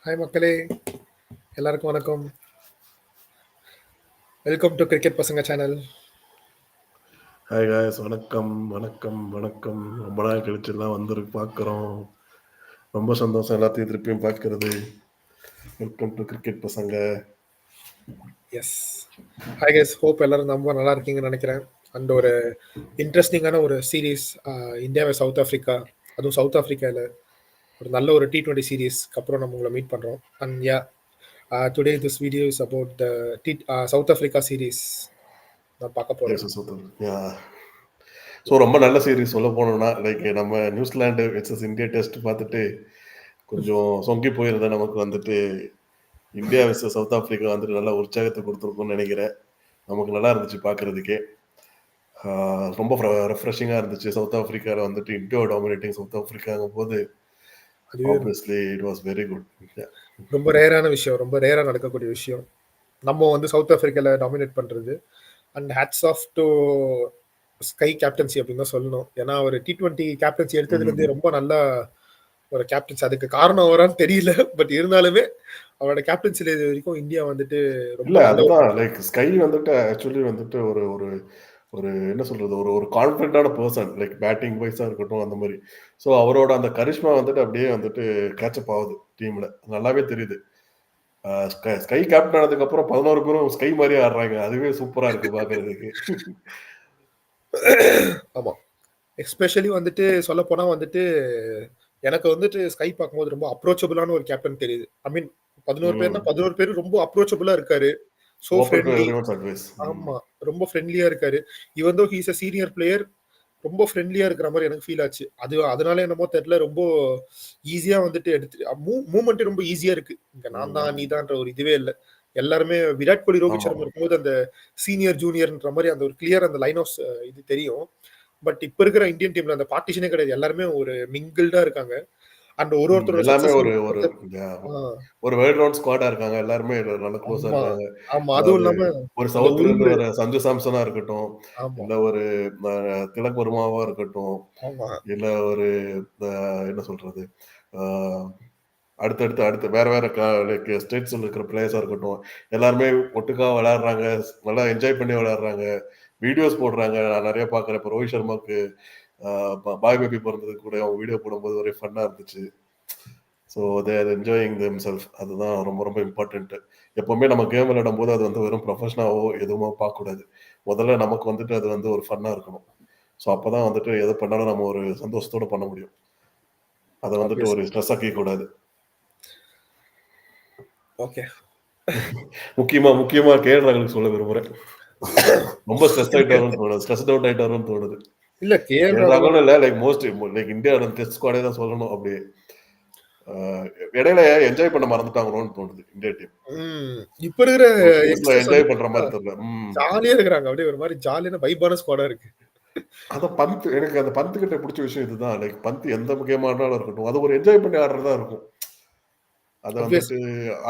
Hi மக்களே, எல்லாருக்கும் வணக்கம். வெல்கம் டு கிரிக்கெட் பசங்க சேனல். ஹாய் காய்ஸ், வணக்கம் வணக்கம் வணக்கம். ரொம்ப நாள் கழிச்சு எல்லாம் வந்துருக்கு பார்க்குறோம். ரொம்ப சந்தோஷம் எல்லாத்தையும் திருப்பியும் பார்க்கறது. வெல்கம் டு கிரிக்கெட் பசங்க. எஸ், ஹாய் கைஸ், ஹோப் எல்லாரும் ரொம்ப நல்லா இருக்கீங்கன்னு நினைக்கிறேன். அண்ட் ஒரு இன்ட்ரெஸ்டிங்கான ஒரு சீரீஸ், இந்தியாவை சவுத் ஆஃப்ரிக்கா, அதுவும் சவுத் ஆஃப்ரிக்காவில் ஒரு நல்ல ஒரு T20 சீரீஸ்க்கு அப்புறம் நம்ம உங்களை மீட் பண்ணுறோம். And yeah, today this video is about the south Africa series நான் பார்க்க போகிறோம். ஸோ ரொம்ப நல்ல சீரீஸ் சொல்ல போனோம்னா, லைக் நம்ம நியூசிலாண்டு வெர்சஸ் இந்தியா டெஸ்ட் பார்த்துட்டு கொஞ்சம் சொங்கி போயிருந்தேன். நமக்கு வந்துட்டு இந்தியா வெர்சஸ் சவுத் ஆஃப்ரிக்கா வந்துட்டு நல்லா உற்சாகத்தை கொடுத்துருக்கும்னு நினைக்கிறேன். நமக்கு நல்லா இருந்துச்சு பார்க்கறதுக்கே. ரொம்ப ரெஃப்ரெஷிங்காக இருந்துச்சு. சவுத் ஆஃப்ரிக்காவில் வந்துட்டு இந்தியா டாமினேட்டிங் சவுத் ஆஃப்ரிக்காங்கும் போது obviously it was very good. ரொம்ப ரேரான விஷயம், ரொம்ப ரேராக நடக்கக்கூடிய விஷயம் நம்ம வந்து சவுத் ஆஃப்ரிக்காவில் டாமினேட் பண்ணுறது. And hats off to SKY captaincy அப்படின்னு தான் சொல்லணும். ஏன்னா ஒரு T20 கேப்டன்சி எடுத்ததுலேருந்தே ரொம்ப நல்லா ஒரு கேப்டன்சி. அதுக்கு காரணம் வரான்னு தெரியல, பட் இருந்தாலுமே அவரோட கேப்டன்சில இது வரைக்கும் இந்தியா வந்துட்டு ரொம்ப இல்லை, அதுதான் லைக் ஸ்கை வந்துட்டு ஆக்சுவலி வந்துட்டு ஒரு ஒரு ஒரு என்ன சொல்றது, ஒரு ஒரு கான்ஃபிடண்டான பர்சன், லைக் பேட்டிங் வைஸாக இருக்கட்டும் அந்த மாதிரி. ஸோ அவரோட அந்த கரிஷ்மா வந்துட்டு அப்படியே வந்துட்டு கேட்சப் ஆகுது டீமில், நல்லாவே தெரியுது. ஸ்கை கேப்டன் ஆனதுக்கப்புறம் 11 பேரும் ஸ்கை மாதிரியே ஆடுறாங்க. அதுவே சூப்பராக இருக்கு பார்க்கறதுக்கு. ஆமாம், எஸ்பெஷலி வந்துட்டு சொல்ல போனால் வந்துட்டு எனக்கு வந்துட்டு ஸ்கை பார்க்கும்போது ரொம்ப அப்ரோச்சபிளான ஒரு கேப்டன் தெரியுது. ஐ மீன் 11 பேர்னா 11 பேர் ரொம்ப அப்ரோச்சபிளா இருக்காரு. So friendly. ஆமா, ரொம்ப ஃப்ரெண்ட்லியா இருக்காரு. Even though he's a senior player, ரொம்ப ஃப்ரெண்ட்லியா இருக்கிற மாதிரி எனக்கு ஃபீல் ஆச்சு. அதனால என்னமோ தெரியல, ரொம்ப ஈஸியா வந்துட்டு எடுத்து மூவ்மெண்ட் ரொம்ப ஈஸியா இருக்கு. இங்க நான் தான் நீ தான்ற ஒரு இதுவே இல்லை. எல்லாருமே விராட் கோலி, ரோஹித் சர்மா இருக்கும்போது அந்த சீனியர் ஜூனியர்ன்ற மாதிரி அந்த ஒரு கிளியர் அந்த லைன் ஆஃப் இது தெரியும். பட் இப்ப இருக்கிற இந்தியன் டீம்ல அந்த பார்ட்டிஷனே கிடையாது. எல்லாருமே ஒரு மிங்கிள்டா இருக்காங்க. அண்ட் ஒருத்தரோட எல்லாமே ஒரு வேர்ல்ட் ரவுண்ட் ஸ்குவாடா இருக்காங்க. எல்லாருமே நல்ல க்ளோஸா இருக்காங்க. ஆமா, அதுவும் இல்லாம ஒரு சவுத்ல இருந்து வர சஞ்சு சாம்சனா இருக்கட்டும், இல்ல ஒரு திலக் வர்மாவா இருக்கட்டும், இல்ல ஒரு என்ன சொல்றது, அடுத்து வேற ஸ்டேட்ஸ்ல இருக்கிற பிளேயர்ஸா இருக்கட்டும், எல்லாருமே ஒட்டுக்கா விளையாடுறாங்க, நல்லா என்ஜாய் பண்ணி விளையாடுறாங்க, வீடியோஸ் போடுறாங்க. நான் நிறைய பாக்குறேன். இப்போ ரோஹித் சர்மாக்கு பாய் பேபி பிறந்தது கூட அவங்க வீடியோ போடும்போது ஒரே ஃபன்னா இருந்துச்சு. So they are enjoying themself. அதுதான் ரொம்ப ரொம்ப இம்பார்ட்டன்ட். எப்பவுமே நம்ம கேம் விளையாடும் போது அது வந்து வெறும் ப்ரொஃபஷனாவோ எதுவுமோ பார்க்கக்கூடாது. முதல்ல நமக்கு வந்துட்டு அது வந்து ஒரு ஃபன்னா இருக்கணும். ஸோ அப்பதான் வந்துட்டு எது பண்ணாலும் நம்ம ஒரு சந்தோஷத்தோட பண்ண முடியும். அதை வந்துட்டு ஒரு ஸ்ட்ரெஸ் ஆக்கிக்க கூடாது. ஓகே, முக்கியமா கேள்றாங்களுக்கு சொல்ல விரும்புறேன். ரொம்ப ஸ்ட்ரெஸ் அவுட் ஆயிட்டாருன்னு தோணுது. இல்ல கேள்றாங்களும் இல்ல, like most like India test ஸ்குவாடே தான் சொல்லணும். அப்படியே இடையில என்ஜாய் பண்ண மறந்துட்டாங்களோன்னு தோணுது இந்தியா டீம். இப்ப இருக்கிற என்ஜாய் பண்ற மாதிரி தெரியல. ஜாலியா இருக்கிறாங்க. அப்படியே ஒரு மாதிரி ஜாலியான வைபான ஸ்குவாடா இருக்கு. எனக்கு அந்த பந்து கிட்ட பிடிச்ச விஷயம் இதுதான். லைக் பந்து எந்த முக்கியமான ஆனாலும் இருக்கட்டும், அது ஒரு என்ஜாய் பண்ணி ஆடுறதா இருக்கும். அதை வந்துட்டு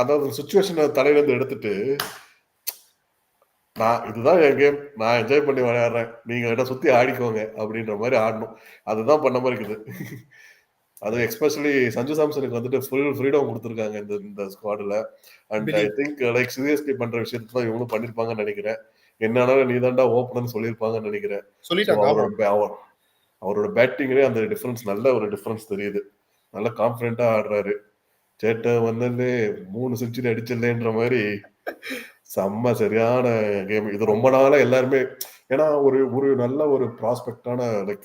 அதாவது சுச்சுவேஷனை தலையில இருந்து எடுத்துட்டு, நான் இதுதான் என் கேம், நான் என்ஜாய் பண்ணி விளையாடுறேன், நீங்க என்ன சுத்தி ஆடிக்கோங்க அப்படின்ற மாதிரி ஆடணும். அதுதான் பண்ண மாதிரி இருக்குது. அது எஸ்பெஷலி சஞ்சு சாம்சனுக்கு வந்துட்டு ஃபுல் ஃப்ரீடம் கொடுத்துருக்காங்க இந்த ஸ்குவாட்ல. And I think like CSK பண்ற விஷயத்தை தான் இவங்களும் பண்ணிருப்பாங்கன்னு நினைக்கிறேன். என்னாலும் நீ தாண்டா ஓப்பனர்னு சொல்லியிருப்பாங்கன்னு நினைக்கிறேன். அவரோட பேட்டிங்லேயே அந்த டிஃபரன்ஸ், நல்ல ஒரு டிஃபரன்ஸ் தெரியுது. நல்ல கான்ஃபிடென்ட்டா ஆடுறாரு. சேட்டை வந்து 3 செஞ்சுரி அடிச்சிடலன்ற மாதிரி செம்ம சரியான கேம். இது ரொம்ப நாளா எல்லாருமே, ஏன்னா ஒரு நல்ல ஒரு ப்ராஸ்பெக்டான லைக்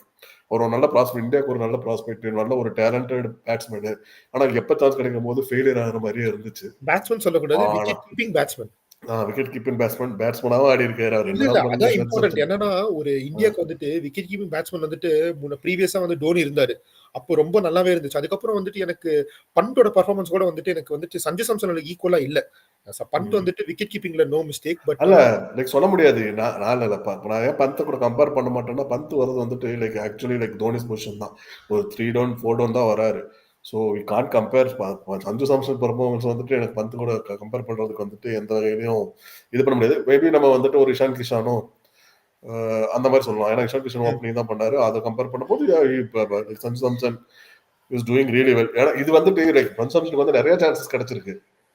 ஒரு நல்ல ப்ராஸ்பெக்ட், இந்தியாவுக்கு ஒரு நல்ல ப்ராஸ்பெக்ட், நல்ல ஒரு டேலண்டட் பேட்ஸ்மேன். ஆனா எப்ப சான்ஸ் கிடைக்கும் போது ஃபெயிலியர் ஆகிற மாதிரியே இருந்துச்சு. பேட்ஸ்மேன் சொல்லக்கூடாது, wicket keeping batsman. Wicket keeping பேட்ஸ்மேனாவும் ஆடி இருக்காரு அவர். அதான் இம்பார்ட்டன்ட். என்னன்னா ஒரு இந்தியாவுக்கு வந்துட்டு விக்கெட் கீப்பிங் பேட்ஸ்மேன் வந்துட்டு ப்ரீவியஸா வந்து டோனி இருந்தாரு. அப்போ ரொம்ப நல்லாவே இருந்துச்சு. அதுக்கப்புறம் வந்துட்டு எனக்கு பண்டோட பர்ஃபார்மன்ஸ் கூட வந்துட்டு எனக்கு வந்துட்டு சஞ்சு சாம்சனோட ஈக்குவலா இல்ல. பண்ட் வந்துட்டு விக்கெட் கீப்பிங்ல நோ மிஸ்டேக். பட் அல்ல, லைக் சொல்ல முடியாது. நான் ஏன் பந்தை கூட கம்பேர் பண்ண மாட்டேன்னா, பந்த் வரது வந்துட்டு like actually like Dhoni's position தான். ஒரு 3 டவுன் 4 டவுன் தான் வராரு. So we can't compare. Sanju Samson performance வந்துட்டு எனக்கு பந்த் கூட கம்பேர் பண்றதுக்கு வந்துட்டு எந்த வகையிலையும் இது பண்ண முடியாது. மேபி நம்ம வந்துட்டு ஒரு இஷான் கிஷானோ அந்த மாதிரி சொல்லலாம். ஏன்னா இஷான் கிஷன் ஓப்பனிங் தான் பண்ணாரு. அதை கம்பேர் பண்ணும்போது Sanju Samson is doing really well. ஏன்னா இது வந்துட்டு லைக் கன்சம்ஷனுக்கு வந்து நிறைய சான்சஸ் கிடைச்சிருக்கு.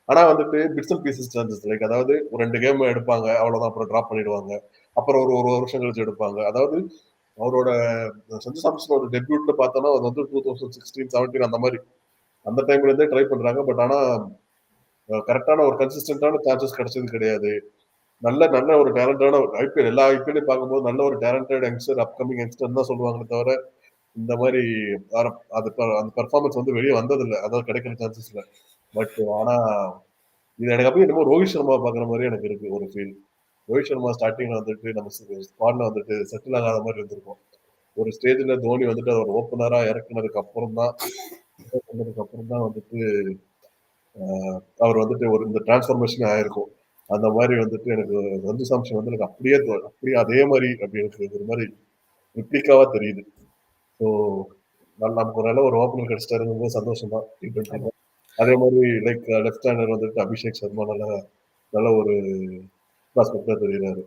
ஆனா வந்துட்டு bits and pieces chances like அதாவது ஒரு 2 கேம் எடுப்பாங்க, அவ்வளவுதான், அப்புறம் டிராப் பண்ணிடுவாங்க. அப்புறம் ஒரு ஒரு வருஷம் கழிச்சு எடுப்பாங்க. அதாவது அவரோட சஞ்சு சாம்சனோட டெபியூட்ல பார்த்தோம்னா அது வந்து 2016, 17 அந்த மாதிரி அந்த டைம்ல இருந்தே ட்ரை பண்றாங்க. பட் ஆனா கரெக்டான ஒரு கன்சிஸ்டன்டான சான்சஸ் கிடைச்சது கிடையாது. நல்ல நல்ல ஒரு டேலண்டான ஐபிஎல் எல்லா ஐபிஎல்லையும் பார்க்கும்போது நல்ல ஒரு டேலண்டட் யங்ஸ்டர், அப்கமிங் யங்ஸ்டர் தான் சொல்லுவாங்களே தவிர இந்த மாதிரி அது அந்த பெர்ஃபார்மன்ஸ் வந்து வெளியே வந்ததில்லை. அதாவது கிடைக்கிற சான்சஸ் இல்லை. பட் ஆனா இது எனக்கு அப்படியே என்னமோ ரோஹித் சர்மா பாக்குற மாதிரி எனக்கு இருக்கு ஒரு ஃபீல். ரோஹித் சர்மா ஸ்டார்டிங்ல வந்துட்டு நம்ம ஸ்குவாட்ல வந்துட்டு செட்டில் ஆகாத மாதிரி இருந்திருக்கும். ஒரு ஸ்டேஜ்ல தோனி வந்துட்டு அவர் ஓப்பனரா இறக்குனதுக்கு அப்புறம் தான் வந்துட்டு அவர் வந்துட்டு ஒரு இந்த டிரான்ஸ்ஃபர்மேஷன் ஆயிருக்கும். அந்த மாதிரி வந்துட்டு எனக்கு சஞ்சு சாம்சன் வந்து எனக்கு அப்படியே அதே மாதிரி அப்படி எனக்கு ஒரு மாதிரி ரிப்ளிகாவா தெரியுது. ஸோ நமக்கு ஒரு நல்ல ஒரு ஓப்பனர் கிடைச்சிட்டாருங்கிறது சந்தோஷம் தான் T20. அதே மாதிரி லைக் லெஃப்ட் ஹேண்டர் வந்துட்டு அபிஷேக் சர்மா நல்ல ஒரு ப்ராஸ்பெக்டா தெரியுறாரு.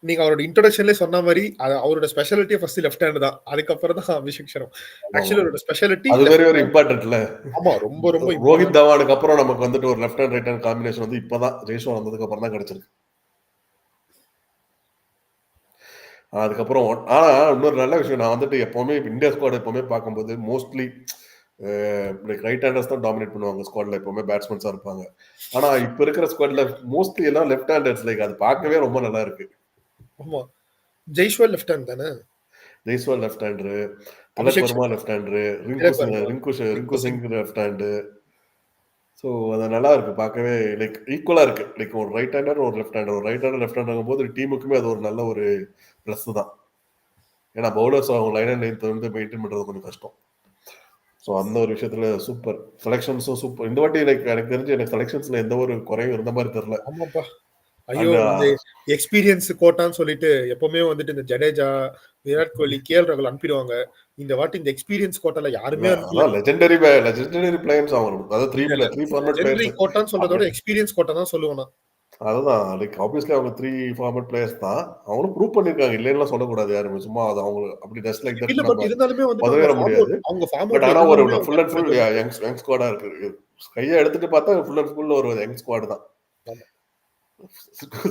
நீங்க அவரோட இன்ட்ரோடக்ஷன்லயே சொன்ன மாதிரி அவரோட ஸ்பெஷாலிட்டி ஃபர்ஸ்ட் லெஃப்ட் ஹேண்ட் தான். அதுக்கப்புறம் தான் அபிஷேக் சர்மா. ஆக்சுவலி அவரோட ஸ்பெஷாலிட்டி அது வெரி வெரி இம்பார்ட்டன்ட்ல. ஆமா, ரொம்ப ரொம்ப ரோஹித் தவானுக்கு அப்புறம் நமக்கு வந்துட்டு ஒரு left hand right hand combination வந்து இப்பதான் ஜெய்ஸ்வால் வந்ததுக்கு அப்புறம் தான் கிடைச்சிருக்கு. அதுக்கப்புறம் ஆனா இன்னொரு நல்ல விஷயம், நான் வந்துட்டு எப்பவுமே இந்தியா ஸ்குவாட் எப்பவுமே பார்க்கும்போது மோஸ்ட்லி லைக் ரைட் ஹேண்டர்ஸ் தான் டாமினேட் பண்ணுவாங்க ஸ்குவாட்ல, எப்பவுமே பேட்ஸ்மேன்ஸா இருப்பாங்க. ஆனா இப்ப இருக்கிற ஸ்குவாட்ல மோஸ்ட்லி எல்லாம் லெஃப்ட் ஹேண்டர்ஸ். லைக் அது பார்க்கவே ரொம்ப நல்லா இருக்கு. ஆமா, ஜெய்ஸ்வால் லெஃப்ட் ஹேண்ட் தானே? Jaiswal left hander, Tilak Varma left hander, Rinku Singh left hand. So அது நல்லா இருக்கு பார்க்கவே. லைக் ஈக்குவலா இருக்கு. லைக் ஒரு ரைட் ஹேண்டர் ஒரு லெஃப்ட் ஹேண்டர், ஒரு ரைட் ஹேண்டர் லெஃப்ட் ஹேண்டர் போது டீமுக்குமே அது ஒரு நல்ல ஒரு பிளஸ் தான். ஏன்னா பவுலர்ஸ் அவங்க லைன் அண்ட் லென்த் வந்து மெயின்டைன் பண்றது கொஞ்சம் கஷ்டம். ஸோ அந்த ஒரு விஷயத்துல சூப்பர் செலெக்ஷன்ஸும் சூப்பர். இந்த வாட்டி லைக் எனக்கு தெரிஞ்சு எனக்கு செலெக்ஷன்ஸ்ல எந்த ஒரு குறையும் இருந்த மாதிரி தெரியல. ஆமாப்பா, ஐயோ இந்த எக்ஸ்பீரியன்ஸ் கோட்டான்னு சொல்லிட்டு எப்பவுமே வந்துட்டு இந்த ஜடேஜா, விராட் கோலி, கேஎல் ராகுல் அனுப்பிடுவாங்க. இந்த வாட்டி இந்த எக்ஸ்பீரியன்ஸ் கோட்டால யாருமே லெஜெண்டரி பிளேயர்ஸ் அவங்க. அதாவது 3 ஃபார்மேட் பிளேயர்ஸ் கோட்டான்னு சொல்றதோட எக்ஸ்பீரியன்ஸ் கோட்டா தான் சொல்லுவேன். அதுதான் லைக் ஆப்வியஸ்லி அவங்க 3 ஃபார்மேட் பிளேயர்ஸ் தான். அவங்களும் ப்ரூவ் பண்ணிருக்காங்க, இல்லைன்னா சொல்லக்கூடாது யாருமே. சும்மா அது அவங்க அப்படி ஜஸ்ட் லைக் தட் இல்ல, பட் இருந்தாலுமே வந்து பதவியேற முடியாது. அவங்க ஃபார்ம் பட் ஆனா ஒரு ஃபுல் அண்ட் ஃபுல் யங் ஸ்குவாடா இருக்கு. கையை எடுத்துட்டு பார்த்தா ஃபுல் அண்ட் ஃபுல் ஒரு யங் ஸ்குவாட் தான்.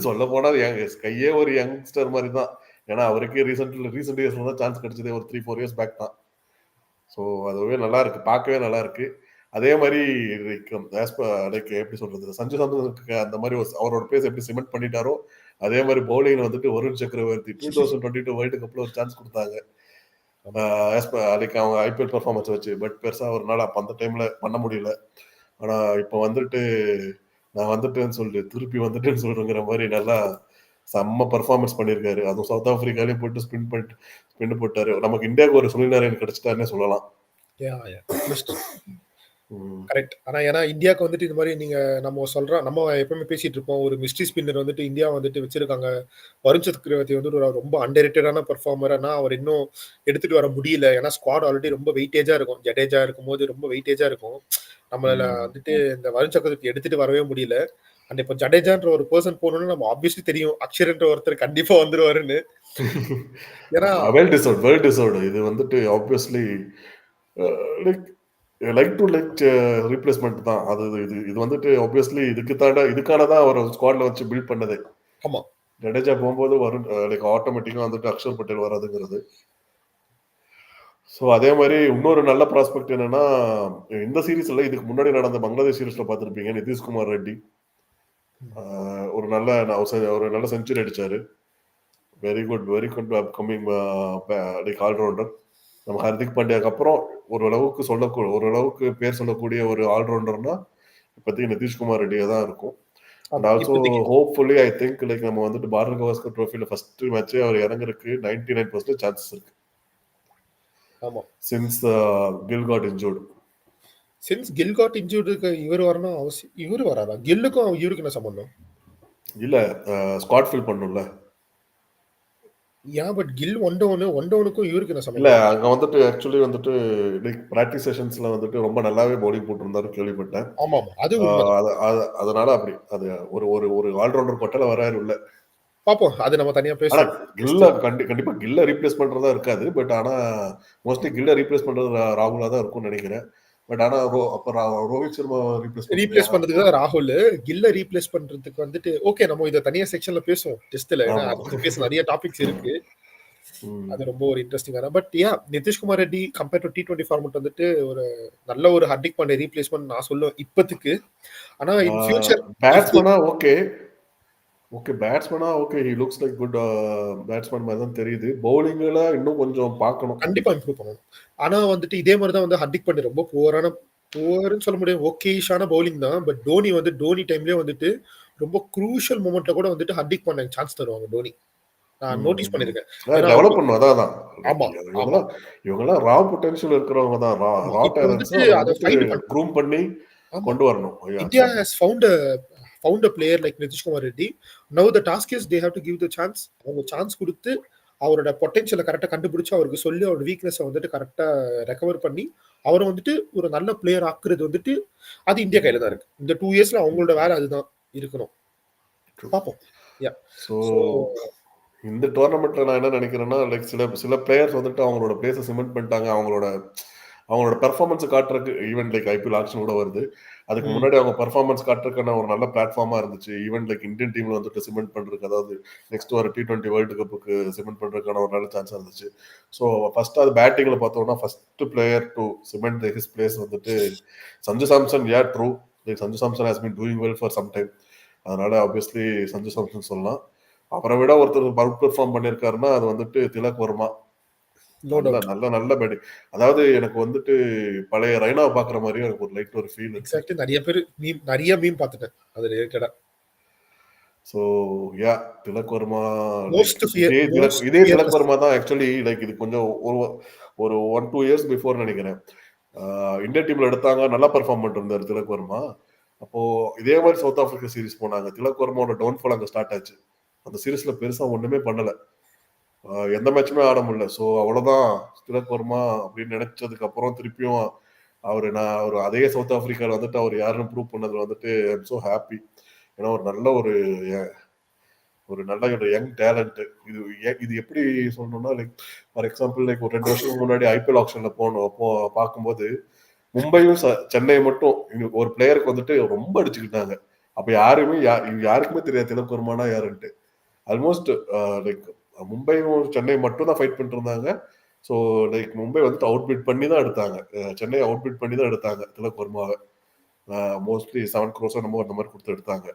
சொல்ல போனா கையே ஒரு யங்ஸ்டர் மாதிரி தான். ஏன்னா அவருக்கே ரீசெண்ட் இயர்ஸ்ல தான் சான்ஸ் கிடைச்சதே ஒரு 3-4 இயர்ஸ் பேக் தான். ஸோ அதுவே நல்லா இருக்கு, பார்க்கவே நல்லா இருக்கு. அதே மாதிரி லைக் எப்படி சொல்றது, சஞ்சு சாம்சனுக்கு அந்த மாதிரி அவரோட பேஸ் எப்படி சிமெண்ட் பண்ணிட்டாரோ அதே மாதிரி பவுலிங் வந்துட்டு வருண் சக்கரவர்த்தி 2022 வேர்ல்டு கப்ல ஒரு சான்ஸ் கொடுத்தாங்க. லைக் அவங்க ஐபிஎல் பெர்ஃபார்மன்ஸ் வச்சு. பட் பெருசா ஒரு நாள் அப்ப அந்த டைம்ல பண்ண முடியல. ஆனா இப்ப வந்துட்டு நான் வந்துட்டேன்னு சொல்லிட்டு திருப்பி வந்துட்டேன்னு சொல்றேங்கிற மாதிரி நல்லா செம்ம பெர்ஃபார்மன்ஸ் பண்ணியிருக்காரு. அதுவும் சவுத் ஆப்பிரிக்காலையும் போட்டு ஸ்பின் போட்டாரு. நமக்கு இந்தியாவுக்கு ஒரு சுனில் நாராயண் கிடைச்சிட்டாருன்னே சொல்லலாம். கரெக்ட். ஆனா ஏன்னா இந்தியாவுக்கு வந்துட்டு இந்த மாதிரி நீங்க நம்ம எப்பவுமே பேசிட்டு இருப்போம், ஒரு மிஸ்ட்ரி ஸ்பின்னர் வந்துட்டு இந்தியா வந்துட்டு வச்சிருக்காங்க. வருண் சக்கரவர்த்தி வந்து ஒரு ரொம்ப அண்டர்ரேட்டடான பெர்ஃபார்மர். ஆனா அவர் இன்னும் எடுத்துட்டு வர முடியல. ஏன்னா ஸ்குவாட் ஆல்ரெடி ரொம்ப வெயிட்டேஜா இருக்கும். ஜடேஜா இருக்கும்போது ரொம்ப வெயிட்டேஜா இருக்கும். நம்மளால வந்துட்டு இந்த வருண் சக்கரவர்த்தி எடுத்துட்டு வரவே முடியல. அண்ட் இப்போ ஜடேஜான்ற ஒரு பர்சன் போகணும்னு நம்ம ஆப்வியஸ்லி தெரியும், அக்ஷர்ன்ற ஒருத்தர் கண்டிப்பா வந்துருவாருன்னு. ஏன்னா வெல் டிசர்வ்டு. இது வந்துட்டு obviously like to like replacement தான். அது இது வந்துட்டு ஆப்வியஸ்லி இதுக்கானதான் அவர் ஸ்குவாட்ல வச்சு பில்ட் பண்ணதே. ஆமா, ஜடேஜா போகும்போது வரும் லைக் ஆட்டோமேட்டிக்கா வந்துட்டு அக்ஷர் பட்டேல் வராதுங்கிறது. ஸோ அதே மாதிரி இன்னொரு நல்ல ப்ராஸ்பெக்ட் என்னன்னா, இந்த சீரீஸ்ல இதுக்கு முன்னாடி நடந்த பங்களாதேஷ் சீரீஸ்ல பார்த்துருப்பீங்க, நிதிஷ்குமார் ரெட்டி ஒரு நல்ல செஞ்சுரி அடிச்சாரு. Very good upcoming like all rounder. நம்ம ஹர்திக் பாண்டியாக்கு அப்புறம் ஓரளவுக்கு பேர் சொல்லக்கூடிய ஒரு ஆல்ரவுண்டர்னா இப்போதைக்கு நிதிஷ்குமார் ரெட்டியா தான் இருக்கும். And also hopefully I think like நம்ம வந்துட்டு பாரத் கவாஸ்கர் ட்ரோஃபில ஃபர்ஸ்ட் மேட்சே அவர் இறங்குறதுக்கு 99% சான்சஸ் இருக்கு. ஆமா, since Gill got injured. Since Gill got இன்ஜூர்டுக்கு இவர் வரணும் அவசியம். இவர் வராதா? கில்லுக்கும் இவருக்கு என்ன சம்பந்தம்? இல்ல ஸ்குவாட் ஃபில் பண்ணும்ல. யா பட் கில் ஒன் டவுனுக்கும் இவருக்கு என்ன சம்பந்தம்? இல்ல அங்க வந்துட்டு ஆக்சுவலி வந்துட்டு லைக் பிராக்டிஸ் செஷன்ஸ்ல வந்துட்டு ரொம்ப நல்லாவே பவுலிங் போட்டிருந்தாரு கேள்விப்பட்டேன். ஆமா, அது அதனால அப்படி அது ஒரு ஆல்ரவுண்டர் கொட்டல வராரு உள்ள. பாப்போம். அது நம்ம தனியா ஆனா பேசுவோம். கில்ல கண்டிப்பா கில்ல ரீப்ளேஸ் பண்றதா இருக்காது. பட் ஆனா மோஸ்ட்லி கில்ல ரீப்ளேஸ் பண்றது ராகுலா தான் இருக்கும்னு நினைக்கிறேன். பட் ஆனா அப்ப ரோஹித் சர்மா ரீப்ளேஸ் பண்றது ரீப்ளேஸ் யாரா பண்றதுக்கு இருக்கும்? தான் ராகுல். கில்ல ரீப்ளேஸ் பண்றதுக்கு வந்துட்டு ஓகே நம்ம இத தனியா செக்ஷன்ல பேசுவோம். டெஸ்ட்ல. ஏன்னா ஆமா. அடுத்து பேச நெறைய டாபிக்ஸ் இருக்கு. ம். அது ரொம்ப ஒரு இன்ட்ரஸ்டிங்கான. But Nitish Kumar Reddy compare to T20 format வந்துட்டு ஒரு நல்ல ஒரு ஹர்திக் பாண்டியா ரீப்ளேஸ்மென்ட் நான் சொல்லுவேன் இப்போதைக்கு. ஆனா இன் ஃபியூச்சர் இஃப் தே பேட்ஸ்மேனா ஓகே. ஓகே பேட்ஸ்மேனா okay. He looks like good batsman மாரி தான் தெரியுது. பவுலிங்ல இன்னும் கொஞ்சம் பார்க்கணும். கண்டிப்பா இம்ப்ரூவ் பண்ணணும். ஆனா வந்துட்டு இதே மாரி தான் வந்து ஹர்திக் பாண்டியா ரொம்ப புவர்ன்னு சொல்ல முடியாது. ஓகேஷான பவுலிங் தான். பட் டோனி டைம்லயே வந்துட்டு ரொம்ப குரூஷியல் மொமெண்ட்ல கூட வந்துட்டு ஹர்திக் பாண்டியாக்கு சான்ஸ் தருவாங்க டோனி. நான் நோட்டீஸ் ம். பண்ணியிருக்கேன். ஏன்னா டெவலப் பண்ணணும். அதான். ஆமா, ஆமா, இவங்கலாம் ரா பொட்டன்ஷியல் இருக்கிறவங்க தான். ஆமா. ரா இப்ப டேலண்ட்ஸ். வந்துட்டு அத அத வந்துட்டு ஃபைண்ட் பண்றாங்க. க்ரூம் பண்ணி ஆமா. கொண்டு வரணும். India has found a player like Nitish Kumar Reddy. Now the task is they have to give the chance. அவங்க சான்ஸ் குடுத்து அவரோட பொட்டன்ஷியல கரெக்ட்டா கண்டுபிடிச்சு அவருக்கு சொல்லி அவரோட வீக்னஸ வந்துட்டு கரெக்ட்டா ரெக்கவர் பண்ணி அவர வந்துட்டு ஒரு நல்ல பிளேயர் ஆக்குறது வந்துட்டு அது இந்தியா கையில தான் இருக்கு. இந்த 2 இயர்ஸ்ல அவங்களோட வேலை அதுதான் இருக்கணும். பாப்போம். யாஹ். ஸோ சோ இந்த டோர்னமெண்ட்ல நான் என்ன நினைக்கிறேன்னா, லைக் சில சில பிளேயர்ஸ் வந்துட்டு அவங்களோட பிளேஸ சிமெண்ட் பண்ணிட்டாங்க. அவங்களோட அவங்களோட பெர்ஃபார்மன்ஸ் காட்டுறதுக்கு ஈவன் லைக் ஐபிஎல் ஆக்ஷன் கூட வருது. அதுக்கு ம். முன்னாடி அவங்க பெர்ஃபார்மன்ஸ் காட்டுறதுக்கான ஒரு நல்ல பிளாட்ஃபார்மா இருந்துச்சு. ஈவன் லைக் இந்தியன் டீம்ல வந்துட்டு சிமெண்ட் பண்றதுக்கு, அதாவது நெக்ஸ்ட் வர T20 வேர்ல்டு கப்புக்கு சிமெண்ட் பண்றதுக்கான ஒரு நல்ல சான்ஸ் இருந்துச்சு. ஸோ ஃபர்ஸ்ட் அது பேட்டிங்ல பார்த்தோம்னா first player to cement his place வந்துட்டு Sanju Samson. True. Like Sanju Samson has been doing well for some time. அதனால ஆப்வியஸ்லி சஞ்சு சாம்சன் சொல்லலாம். அவரை விட ஒருத்தர் அவுட் பெர்ஃபார்ம் பண்ணியிருக்காருன்னா அது வந்துட்டு திலக் வர்மா. நோ நல்ல டவுட். நல்ல நல்ல பேட்டிங். அதாவது எனக்கு வந்துட்டு பழைய ரெய்னாவ பார்க்குற மாரியும் எனக்கு ஒரு லைட் ஒரு ஃபீல் இருக்கு. எக்ஸாக்ட்லி நெறைய மீம் பார்த்துட்டேன். அது ரிலேட்டடா. So Tilak Varma like most இதே திலக் ஃபியர்லெஸ். வர்மா தான் ஆக்சுவலி லைக் இது கொஞ்சம் ஒரு ஒரு 1, 2 இயர்ஸ் பிஃபோர் நினைக்கிறேன். இந்தியன் டீம்ல எடுத்தாங்க. நல்லா பெர்ஃபார்ம் பண்ணிட்டு இருந்தாரு திலக் வர்மா. அப்போ இதே மாரி சவுத் ஆப்பிரிக்கா சீரிஸ் போனாங்க. திலக் வர்மாவோட டவுன்ஃபால் அங்க ஸ்டார்ட் ஆச்சு. அந்த சீரிஸ்ல பெருசா ஒண்ணுமே பண்ணல. எந்த மேட்சுமே ஆட முடியல. ஸோ அவ்வளோதான் திலக் வர்மா அப்படின்னு நினைச்சதுக்கு அப்புறம் திருப்பியும் அவர் அதே சவுத் ஆப்பிரிக்கால வந்துட்டு அவர் யாருன்னு ப்ரூவ் பண்ணதுல வந்துட்டு ஐ எம் சோ ஹாப்பி. ஏன்னா ஒரு நல்ல ஒரு நல்ல ஒரு யங் டேலண்ட். இது எப்படி சொல்லணும்னா லைக் ஃபார் எக்ஸாம்பிள் லைக் ஒரு 2 வருஷத்துக்கு முன்னாடி ஐபிஎல் ஆக்ஷன்ல பார்க்கும்போது மும்பையும் சென்னை மட்டும் ஒரு பிளேயருக்கு வந்துட்டு ரொம்ப அடிச்சுக்கிட்டாங்க. அப்ப யாருக்குமே தெரியாது திலக் வர்மானா யாருன்ட்டு. ஆல்மோஸ்ட் லைக் மும்பையும் சென்னை மட்டும் தான் ஃபைட் பண்ணிட்டு இருந்தாங்க. ஸோ லைக் மும்பை வந்துட்டு அவுட் பீட் பண்ணி தான் எடுத்தாங்க. சென்னை அவுட் பீட் பண்ணி தான் எடுத்தாங்க திலக் வர்மாவை. மோஸ்ட்லி 7 crores என்னமோ அந்த மாதிரி கொடுத்து எடுத்தாங்க.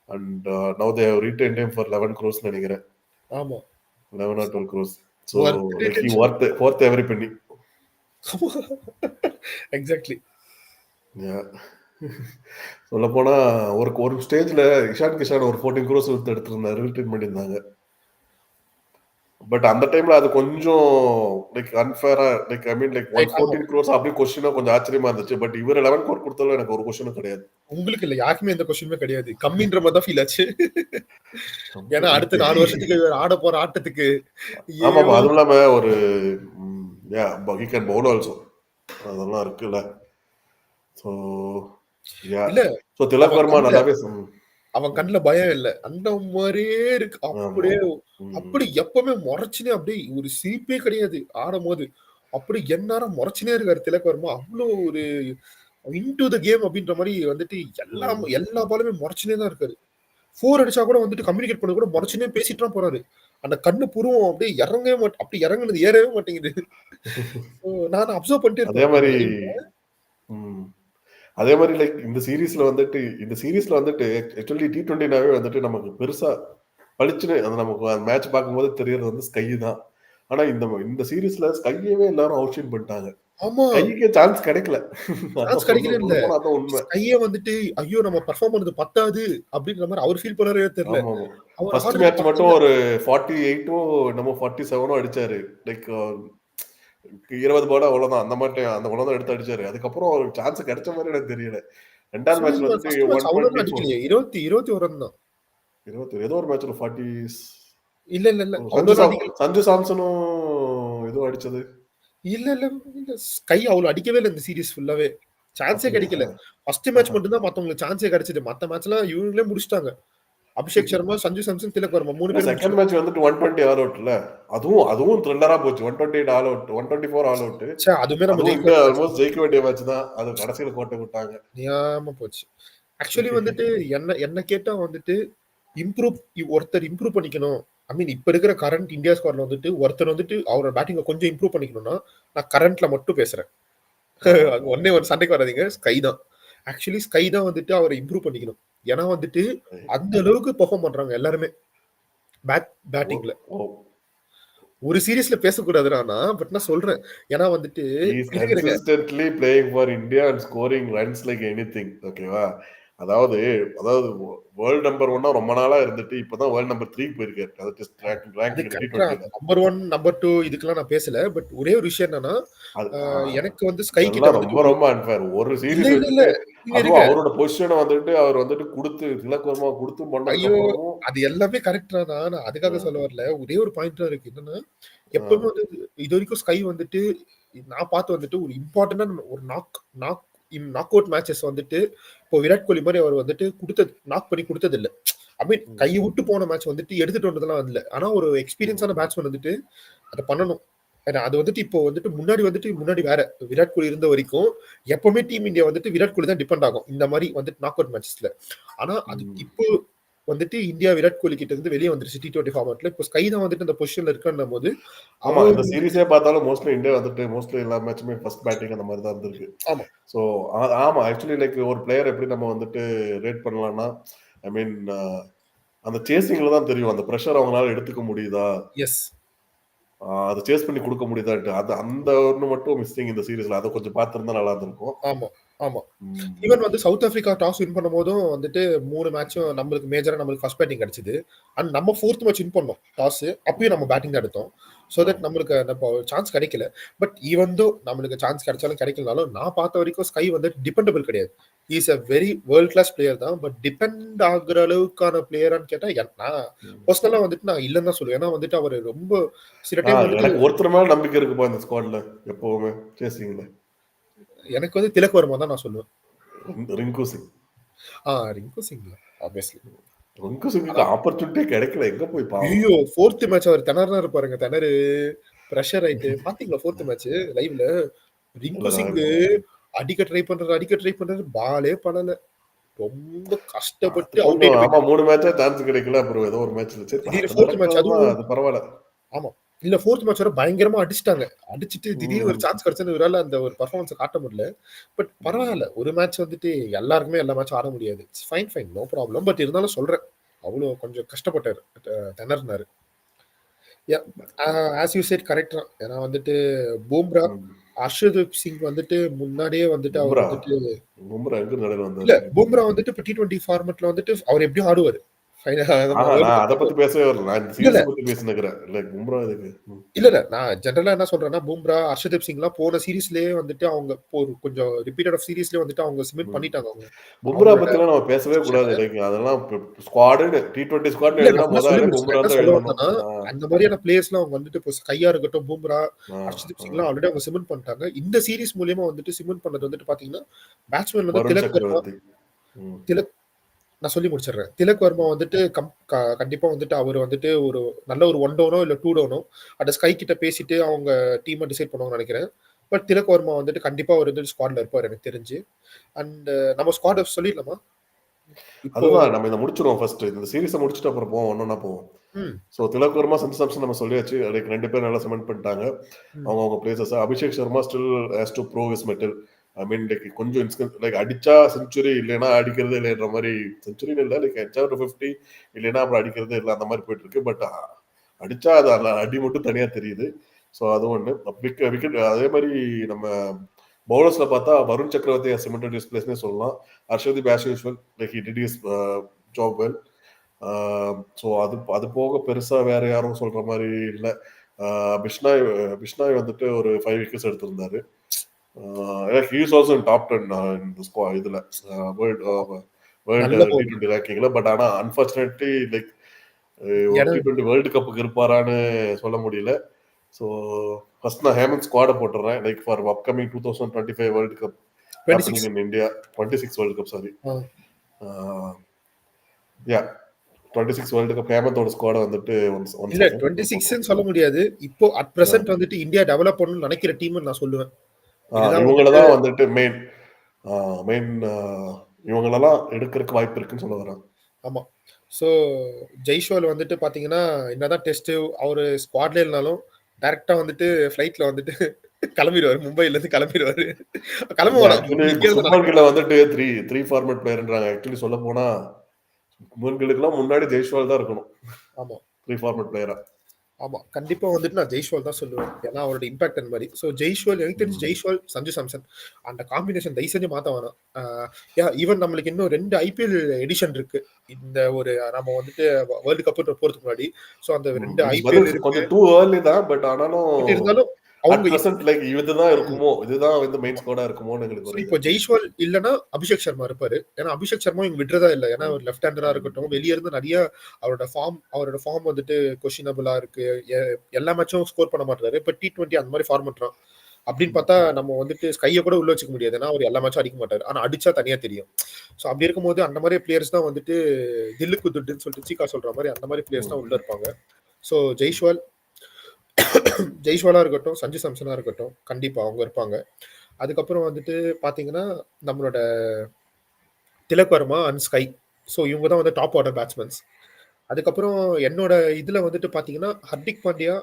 And now they have retained him for 11 crores நினைக்கிறேன். ஆமா. 11 or 12 crores. So worth like he retention. Worth every penny. Exactly. சொல்ல போனா ஒரு ஒரு ஸ்டேஜ்ல இஷான் கிஷான் ஒரு 14 crores கொடுத்து எடுத்திருந்தாரு. ரிட்டைன் பண்ணியிருந்தாங்க. பட் அந்த டைம்ல அது கொஞ்சம் லைக் அன்ஃபேரா லைக் ஐ மீன் லைக் ஆமா. 114 crores அப்படி கொஸ்டினா கொஞ்சம் ஆச்சரியமா இருந்துச்சு. பட் இவர் 11 crore கொடுத்தாலும் எனக்கு ஒரு கொஸ்டினும் கிடையாது. உங்களுக்கு இல்ல. யாருக்குமே எந்த கொஸ்டினுமே கிடையாது. கம்மின்ற மாரி தான் ஃபீல் ஆச்சு. ஏன்னா அடுத்த 4 வருஷத்துக்கு இவர் ஆட போற ஆட்டத்துக்கு ஆமாமா. ஐயய்யோ! அதுவும் இல்லாம ஒரு ஹி கேன் பவுல் ஆல்சோ. அதெல்லாம் இருக்குல்ல. ஸோ இல்ல ஸோ திலக் அவன் வர்மா கண்ல நல்லாவே அவன் கண்ல பயம் இல்ல. அந்த மாரியே இருக்கு. ஆமா. அப்படியே ம். அப்படி எப்பவுமே மொறச்சுனே அப்படியே ஒரு சிரிப்பே கிடையாது ஆடும்போது. அப்படி எந்நேரம் மொறச்சுனே இருக்காரு திலக் வர்மா. அவ்ளோ ஒரு இன்டூ த கேம் அப்படின்ற மாரி வந்துட்டு ம். எல்லா பாலுமே மொறச்சுனே தான் இருக்காரு. 4 அடிச்சா கூட வந்துட்டு கம்யூனிகேட் பண்ண கூட மொறச்சுனே பேசிட்டு தான் போறாரு. அந்த கண்ணு புருவம் அப்படியே இறங்கவே அப்படி இறங்குனது ஏறவே மாட்டேங்குது. நான் அப்சர்வ் பண்ணிட்டே அதே இருப்பேன். அந்த மாரி டைம்ல. ம். அதே மாரி லைக் இந்த சீரிஸ்ல வந்துட்டு ஆக்சுவலி T20னாவே வந்துட்டு நமக்கு பெருசா பளிச்சுன்னு அது நமக்கு அந்த மேட்ச் பார்க்கும்போது தெரியறது வந்து ஸ்கை தான். ஆனா இந்த சீரிஸ்ல ஸ்கையவே எல்லாரும் அவுட்ஷைன் பண்ணிட்டாங்க. ஆமா. ஸ்கைக்கே சான்ஸ் கிடைக்கல. சான்ஸ் அதான் கிடைக்கவே இல்ல. சொல்லப் போனா அதான் உண்மை. ஸ்கையே வந்துட்டு, ஐயோ! நம்ம பெர்ஃபார்ம் பண்ணது பத்தாது அப்படின்ற மாரி அவரு ஃபீல் பண்ணாரோ தெரியல. ஆமாமா. அவர் ஃபர்ஸ்ட் ஆடுறது மேட்ச் மட்டும் பத்தல. ஒரு 48ஓ என்னமோ 47ஓ அடிச்சாரு. லைக் 20 பால் அவ்வளவுதான். அந்த அவ்வளவுதான் எடுத்து அடிச்சாரு. அதுக்கப்புறம் அவருக்கு சான்ஸ் கிடைச்ச மாதிரி எனக்கு தெரியல. 2வது மேட்ச்ல வந்துட்டு ஃபர்ஸ்ட் மேட்ச் அவ்வளோலாம் 124 அடிக்கலையே. 21 ரன் தான். 20 ஏதோ ஒரு மேட்ச்ல 40 இல்ல. சஞ்சு அவ்வளோலாம் அடிக்கல. சஞ்சு சாம்சனும் ஏதோ அடிச்சது. இல்ல. ஸ்கை அவ்வளோ அடிக்கவே இல்ல இந்த சீரிஸ் ஃபுல்லாவே. சான்ஸே அப்படியா? கிடைக்கல. ஃபர்ஸ்ட் மேட்ச் ஆஹா. மட்டும் தான் மத்தவங்களுக்கு சான்ஸே கிடைச்சது. மத்த மேட்ச்லாம் இவங்களே முடிச்சுட்டாங்க. அபிஷேக் சர்மா, சஞ்சு சாம்சன், திலக் வர்மா 3 பேரும் செகண்ட் மேட்ச் வந்துட்டு 120 ஆல் அவுட்ல. அதுவும் த்ரில்லரா போச்சு. 128 ஆல் அவுட், 124 ஆல் அவுட். அதுவுமே நம்ம அதுவும் ஜெயிக்க இந்தியா வேண்டிய மேட்ச் ஆல்மோஸ்ட் ஜெயிக்க வேண்டிய மேட்ச் தான். அது கடைசியில கோட்டை விட்டாங்க. தெரியாம போச்சு. ஆக்சுவலி வந்துட்டு என்ன கேட்டா வந்துட்டு ஒருத்தர் இம்ப்ரூவ் பண்ணிக்கணும். ஐ மீன் இப்ப இருக்கிற கரண்ட் இந்தியா ஸ்குவாட்ல வந்துட்டு ஒருத்தர் வந்துட்டு அவரோட பேட்டிங்க கொஞ்சம் இம்ப்ரூவ் பண்ணிக்கணும்னா நான் கரண்ட்ல மட்டும் பேசுறேன். ஒன்னே ஒரு சண்டைக்கு வராதீங்க. ஸ்கை தான். ஆக்சுவலி ஸ்கை தான் வந்துட்டு அவரை இம்ப்ரூவ் பண்ணிக்கணும். ஏன்னா வந்துட்டு அந்த அளவுக்கு பெர்ஃபார்ம் பண்றாங்க எல்லாருமே. பேட்டிங்ல. ஒரு சீரீஸ்ல பேசக்கூடாதுடா பட் நான் சொல்றேன். ஏன்னா வந்துட்டு He is consistently playing for India and scoring runs like anything. ஓகேவா? அதாவது வேர்ல்ட் நம்பர் 1 ரொம்ப நாளா இருந்துட்டு இப்பதான் வேர்ல்ட் நம்பர் 3 போயிருக்காரு. அது டெஸ்ட் ரேங்கிங் T20ல. நம்பர் 1, நம்பர் 2 இதுக்கெல்லாம் நான் பேசல. பட் ஒரே ஒரு விஷயம் என்னன்னா, எனக்கு வந்து ஸ்கை கிட்ட இதெல்லாம் வந்துட்டு ரொம்ப அன்ஃபேர். ஒரு சீரிஸ் இல்ல. வச்சுட்டு நீங்க அதுவும் இருங்க. அவரோட பொசிஷனை வந்துட்டு அவர் வந்துட்டு கொடுத்து திலக் வர்மா கொடுத்து பண்ணதுக்கு ஐயோ! அப்புறமும் அது எல்லாமே கரெக்ட்டா தான். நான் அதுக்காக சொல்ல வரல. ஒரே ஒரு பாயிண்ட் தான் இருக்கு. என்னன்னா, எப்பவுமே வந்து இதுவரைக்கும் ஸ்கை வந்துட்டு நான் பார்த்து வந்துட்டு ஒரு இம்பார்ட்டன்டான ஒரு நாக் அவுட் மேட்சஸ் வந்துட்டு இப்போ விராட் கோலி மாரி அவர் வந்துட்டு நாக் பண்ணி குடுத்தது இல்ல. ஐ மீன் கைய விட்டு போன மேட்ச் வந்துட்டு எடுத்துட்டு வந்ததெல்லாம் இல்ல. ஆனா ஒரு எக்ஸ்பீரியன்ஸான பேட்ஸ்மேன் வந்துட்டு அத பண்ணணும். ஏன்னா அது வந்துட்டு இப்போ வந்துட்டு முன்னாடி வேற. விராட் கோலி இருந்த வரைக்கும் எப்பவுமே டீம் இந்தியா வந்துட்டு விராட் கோலி தான் டிபெண்ட் ஆகும். இந்த மாரி வந்துட்டு நாக் அவுட் மேட்சஸ்ல. ஆனா அது இப்போ வந்துட்டு இந்தியா விராட் கோலி கிட்ட இருந்து வெளியே வந்துருச்சு T20 ஃபார்மேட்ல. இப்போ ஸ்கை தான் வந்துட்டு அந்த பொசிஷன்ல இருக்கன்னும் போது ஆமா இந்த சீரிஸே பார்த்தாலும் மோஸ்ட்லி இந்தியா வந்துட்டு மோஸ்ட்லி எல்லா மேட்சுமே ஃபர்ஸ்ட் பேட்டிங் அந்த மாதிரி தான் இருந்திருக்கு. ஆமா. ஸோ ஆமா ஆக்சுவலி லைக் ஒரு பிளேயர் எப்படி நம்ம வந்துட்டு ரேட் பண்ணலாம்னா ஐ மீன் அந்த சேசிங்ல தான் தெரியும் அந்த ப்ரெஷர் அவங்களால எடுத்துக்க முடியுதா எஸ். அதை சேஸ் பண்ணி கொடுக்க முடியுதான்ட்டு அது அந்த ஒன்று மட்டும் மிஸ்ஸிங் இந்த சீரிஸ்ல அதை கொஞ்சம் பார்த்துருந்தா நல்லா இருந்திருக்கும். ஆமா. ஈவன் வந்து சவுத் ஆப்பிரிக்கா டாஸ் வின் பண்ணும்போதும் வந்துட்டு 3 மேட்சும் நம்மளுக்கு ஃபர்ஸ்ட் பேட்டிங் கிடைச்சது. அண்ட் நம்ம 4th மேட்ச் வின் பண்ணோம் டாஸ். அப்பயும் நம்ம பேட்டிங் தான் எடுத்தோம். சோ தட் நம்மளுக்கு சான்ஸ் கிடைக்கல. பட் ஈவன் தோ நம்மளுக்கு சான்ஸ் கிடைச்சாலும் கிடைக்கலனாலும் நான் பார்த்த வரைக்கும் ஸ்கை வந்து டிபெண்டபிள் கிடையாது. Is a very world class player தான். பட் டிபெண்ட் ஆகுற அளவுக்கான பிளேயரான்னு கேட்டா நான் பர்சனலா வந்துட்டு நான் இல்லைன்னு தான் சொல்லுவேன். ஏன்னா வந்துட்டு அவர் ரொம்ப சில டைம் வந்துட்டு ஒருத்தர் மேல நம்பிக்கை இருக்குப்பா இந்த ஸ்குவாட்ல எப்பவுமே சேசிங்ல. எனக்கு வந்து திலக் வர்மா தான் நான் சொல்லுவேன். ரிங்கு சிங். ரிங்கு சிங் ஆப்வியஸ்லி. ரிங்கு சிங்குக்கு ஆப்பர்ச்சுனிட்டி கிடைக்கல எங்க போய் பாவம். ஐயோ 4th மேட்ச் அவர் திணறாரு பாருங்க. பிரஷர் ஆயிட்டு பாத்தீங்களா 4th மேட்ச் லைவ்ல ரிங்கு சிங் அடிக்க ட்ரை பண்றாரு பாலே படல. ரொம்ப கஷ்டப்பட்டு அவுட் ஆயிட்டு ஆமா 3 மேட்சா சான்ஸ் கிடைக்கல அப்புறம் ஏதோ ஒரு மேட்ச்ல திடீர்னு 4th மேட்ச் அது பரவாயில்ல. ஆமா. இல்ல 4th மேட்ச் வர பயங்கரமா அடிச்சிட்டாங்க. அடிச்சிட்டு திடீர்னு ஒரு சான்ஸ் கிடைச்சது இவரால அந்த ஒரு பெர்ஃபார்மன்ஸ் காட்ட முடியல. பட் பரவாயில்ல. ஒரு மேட்ச் வந்துட்டு எல்லாருக்குமே எல்லா மேட்சும் ஆட முடியாது. It's fine no problem. But இருந்தாலும் சொல்றேன். அவ்வளோ கொஞ்சம் கஷ்டப்பட்டாரு. திணறினாரு. ஆஸ் யூ செட் கரெக்ட் தான். ஏன்னா வந்துட்டு பூம்ரா, ஹர்ஷதீப் சிங் வந்துட்டு முன்னாடியே வந்துட்டு அவர் வந்துட்டு இல்ல பூம்ரா வந்துட்டு இப்ப T20 ஃபார்மேட்ல வந்துட்டு அவர் எப்படியும் ஆடுவாரு. அத பத்தி பேசவே வரல. நான் சீரிஸ் பத்தி பேசினேன். லைக் பூம்ரா இதுக்கு. இல்ல நான் ஜெனரலா என்ன சொல்றேன்னா பூம்ரா, ஹர்ஷதீப் சிங்லாம் போன சீரிஸ்லயே வந்துட்டு அவங்க கொஞ்சம் ரிப்பீட்டட் ஆஃப் சீரிஸ்லயே வந்துட்டு அவங்க சிமெண்ட் பண்ணிட்டாங்க அவங்க. பூம்ரா பத்திலாம் நம்ம பேசவே கூடாது. லைக் அதெல்லாம் ஸ்குவாட் T20 ஸ்குவாட் எழுதுனா முதல்ல பூம்ரா தான் எழுதணும். அந்த மாதிரியான பிளேயர்ஸ்லாம் அவங்க வந்துட்டு இப்போ ஸ்கையா இருக்கட்டும் பூம்ரா, ஹர்ஷதீப் சிங்லாம் ஆல்ரெடி அவங்க சிமெண்ட் பண்ணிட்டாங்க. இந்த சீரிஸ் மூலமா வந்துட்டு சிமெண்ட் பண்ணது வந்துட்டு பாத்தீங்கன்னா பேட்ஸ்மேன் வந்து திலக் நான் சொல்லி முடிச்சிடுறேன். திலக் வர்மா வந்துட்டு கண்டிப்பா வந்துட்டு அவர் வந்துட்டு ஒரு நல்ல ஒரு 1 டவுனோ இல்ல 2 டவுனோ அந்த ஸ்கை கிட்ட பேசிட்டு அவங்க டீமை டிசைட் பண்ணுவாங்கன்னு நினைக்கிறேன். பட் திலக் வர்மா வந்துட்டு கண்டிப்பா அவர் வந்து ஸ்குவாட்ல இருப்பார் எனக்கு தெரிஞ்சு. அண்ட் நம்ம ஸ்குவாட் சொல்லிடலாமா? அதுதான் நம்ம இதை முடிச்சிருவோம் ஃபர்ஸ்ட். இந்த சீரிஸை முடிச்சுட்டு அப்புறம் போவோம் ஒன்னொன்னா போவோம். ஸோ திலக் வர்மா, சஞ்சு சாம்சன் நம்ம சொல்லியாச்சு. லைக் 2 பேரும் நல்லா சிமெண்ட் பண்ணிட்டாங்க அவங்க places. Abhishek Sharma still has to prove his metal. I mean like கொஞ்சம் லைக் அடிச்சா செஞ்சுரி இல்லைன்னா அடிக்கிறதே இல்லைன்ற மாதிரி. செஞ்சுரின்னு இல்லை லைக் அடிச்சா ஒரு 50 இல்லைன்னா அப்புறம் அடிக்கிறதே இல்லை அந்த மாதிரி போயிட்டு இருக்கு. பட் அடிச்சா அது அடி மட்டும் தனியா தெரியுது. ஸோ அது ஒன்று. விக்கெட் அதே மாதிரி நம்ம பவுலர்ஸ்ல பார்த்தா வருண் சக்கரவர்த்தி சிமெண்டட் ஹிஸ் பிளேஸ்னே சொல்லலாம். Harshdeep as usual like he did his job well. So அது போக பெருசா வேற யாரும் சொல்ற மாதிரி இல்லை. பிஷ்னாய் வந்துட்டு ஒரு 5 wickets எடுத்திருந்தாரு. he is also in top 10 in the squad இதுல world T20 rankingல. பட் ஆனா unfortunately லைக் T20 வேர்ல்ட் கப்புக்கு இருப்பாரான்னு சொல்ல முடியல. ஸோ ஃபர்ஸ்ட் நான் ஹேமந்த் ஸ்குவாட போட்டுறேன் like for upcoming 2025 world cup happening in India. 26 world cup sorry. Yeah 26 world cup ஹேமந்தோட ஸ்குவாட வந்துட்டு இல்ல 26ன்னு சொல்ல முடியாது. இப்போ அட் பிரசன்ட் வந்துட்டு இந்தியா டெவலப் பண்ணணும்னு நினைக்கிற டீம்னு நான் சொல்லுவேன். இதுதான் இவங்கள தான் வந்துட்டு மெயின் மெயின் இவங்களெல்லாம் எடுக்கிறதுக்கு வாய்ப்பு இருக்குன்னு சொல்ல வரேன். ஆமா. ஸோ ஜெய்ஷ்வால் வந்துட்டு பார்த்தீங்கன்னா, என்னதான் டெஸ்ட் அவரு ஸ்குவாட்ல இல்லனாலும் டைரக்ட்டா வந்துட்டு ஃப்ளைட்ல வந்துட்டு கிளம்பிடுவாரு. மும்பைலேருந்து கிளம்பிடுவாரு. கிளம்ப வேணாம். ஆக்சுவலி இங்கே இருந்து சுப்மன் கில்ல வந்துட்டு 3 ஃபார்மேட் பிளேயர்ன்றாங்க. ஆக்சுவலி சொல்ல போனா சுப்மன் கில்லுக்குலாம் முன்னாடி ஜெய்ஷ்வால் தான் இருக்கணும். ஆமா. 3 ஃபார்மேட் பிளேயரா. ஆமா. கண்டிப்பா வந்துட்டு நான் ஜெய்ஷ்வால் தான் சொல்லுவேன். ஏன்னா அவரோட இம்பாக்ட் அந்த மாரி. ஸோ ஜெய்ஷ்வால் எனக்கு தெரிஞ்சு ஜெய்ஷ்வால், சஞ்சு சாம்சன் அந்த காம்பினேஷன் தயவு செஞ்சு மாத்த வேணாம். ஈவன் நம்மளுக்கு இன்னும் 2 ஐபிஎல் எடிஷன் இருக்கு. இந்த ஒரு நம்ம வந்துட்டு வேர்ல்டு கப் போறதுக்கு முன்னாடி. ஸோ அந்த 2 ஐபிஎல் இருக்கு. கொஞ்சம் டூ ஏர்லி தான். பட் ஆனாலும் இருந்தாலும் அவங்க அவங்க லைக் இதுதான் இருக்குமோ, இதுதான் வந்து மெயின் ஸ்குவாடா இருக்குமோன்னு எங்களுக்கு ஒரு இப்போ ஜெய்ஷ்வால் இல்லனா அபிஷேக் சர்மா இருப்பாரு. ஏன்னா அபிஷேக் சர்மா இவங்க விடுறதா இல்ல. ஏன்னா அவர் லெஃப்ட் ஹேண்டரா இருக்கட்டும், வெளிய இருந்து நிறைய அவரோட ஃபார்ம் வந்துட்டு கொஸ்டினபிளா இருக்கு. எல்லா மேட்சும் ஸ்கோர் பண்ண மாட்டாரு. இப்ப T20 அந்த மாதிரி ஃபார்மட் தான். அப்படின்னு பார்த்தா நம்ம வந்துட்டு ஸ்கைய கூட உள்ள வச்சுக்க முடியாது. ஏன்னா அவர் எல்லா மேட்சும் அடிக்க மாட்டாரு. ஆனா அடிச்சா தனியா தெரியும். ஸோ அப்படி இருக்கும்போது அந்த மாதிரி பிளேயர்ஸ் தான் வந்துட்டு தில்லுக்கு துட்டுன்னு சொல்லிட்டு சீக்கா சொல்ற மாதிரி அந்த மாதிரி பிளேயர்ஸ் தான் உள்ள இருப்பாங்க. ஸோ ஜெய்ஷ்வாலா இருக்கட்டும், சஞ்சு சாம்சனா இருக்கட்டும், கண்டிப்பா அவங்க இருப்பாங்க. அதுக்கப்புறம் வந்துட்டு பாத்தீங்கன்னா நம்மளோட திலக் வர்மா அண்ட் ஸ்கை. ஸோ இவங்க தான் வந்து டாப் ஆர்டர் பேட்ஸ்மேன்ஸ். அதுக்கப்புறம் என்னோட இதுல வந்துட்டு பாத்தீங்கன்னா ஹர்திக் பாண்டியா,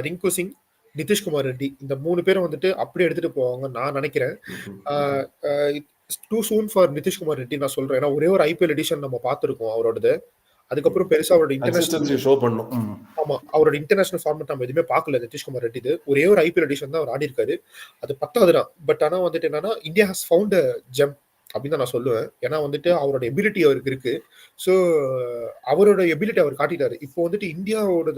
ரிங்கு சிங், நிதிஷ்குமார் ரெட்டி இந்த 3 பேரும் வந்துட்டு அப்படியே எடுத்துட்டு போவாங்க நான் நினைக்கிறேன். Two soon for Nitish Kumar Reddy நான் சொல்றேன். ஏன்னா ஒரே ஒரு ஐபிஎல் எடிஷன் நம்ம பார்த்துருக்கோம் அவரோடது. அதுக்கப்புறம் பெருசா அவரோட இன்டர்நேஷனல் ஷோ பண்ணும். ஆமா அவரோட இன்டர்நேஷனல் ஃபார்மட் நம்ம எதுவுமே பார்க்கல நிதிஷ்குமார் ரெட்டி. ஒரே ஒரு ஐபிஎல் எடிஷன் தான் அவர் ஆடி இருக்காரு. அது 10வது தான். பட் ஆனா வந்துட்டு என்னன்னா இந்தியா ஹஸ் ஃபவுண்ட் ஜெம் அப்படின்னு தான் நான் சொல்லுவேன். ஏன்னா வந்துட்டு அவரோட எபிலிட்டி அவருக்கு இருக்கு. ஸோ அவரோட எபிலிட்டி அவர் காட்டிட்டாரு. இப்போ வந்துட்டு இந்தியாவோட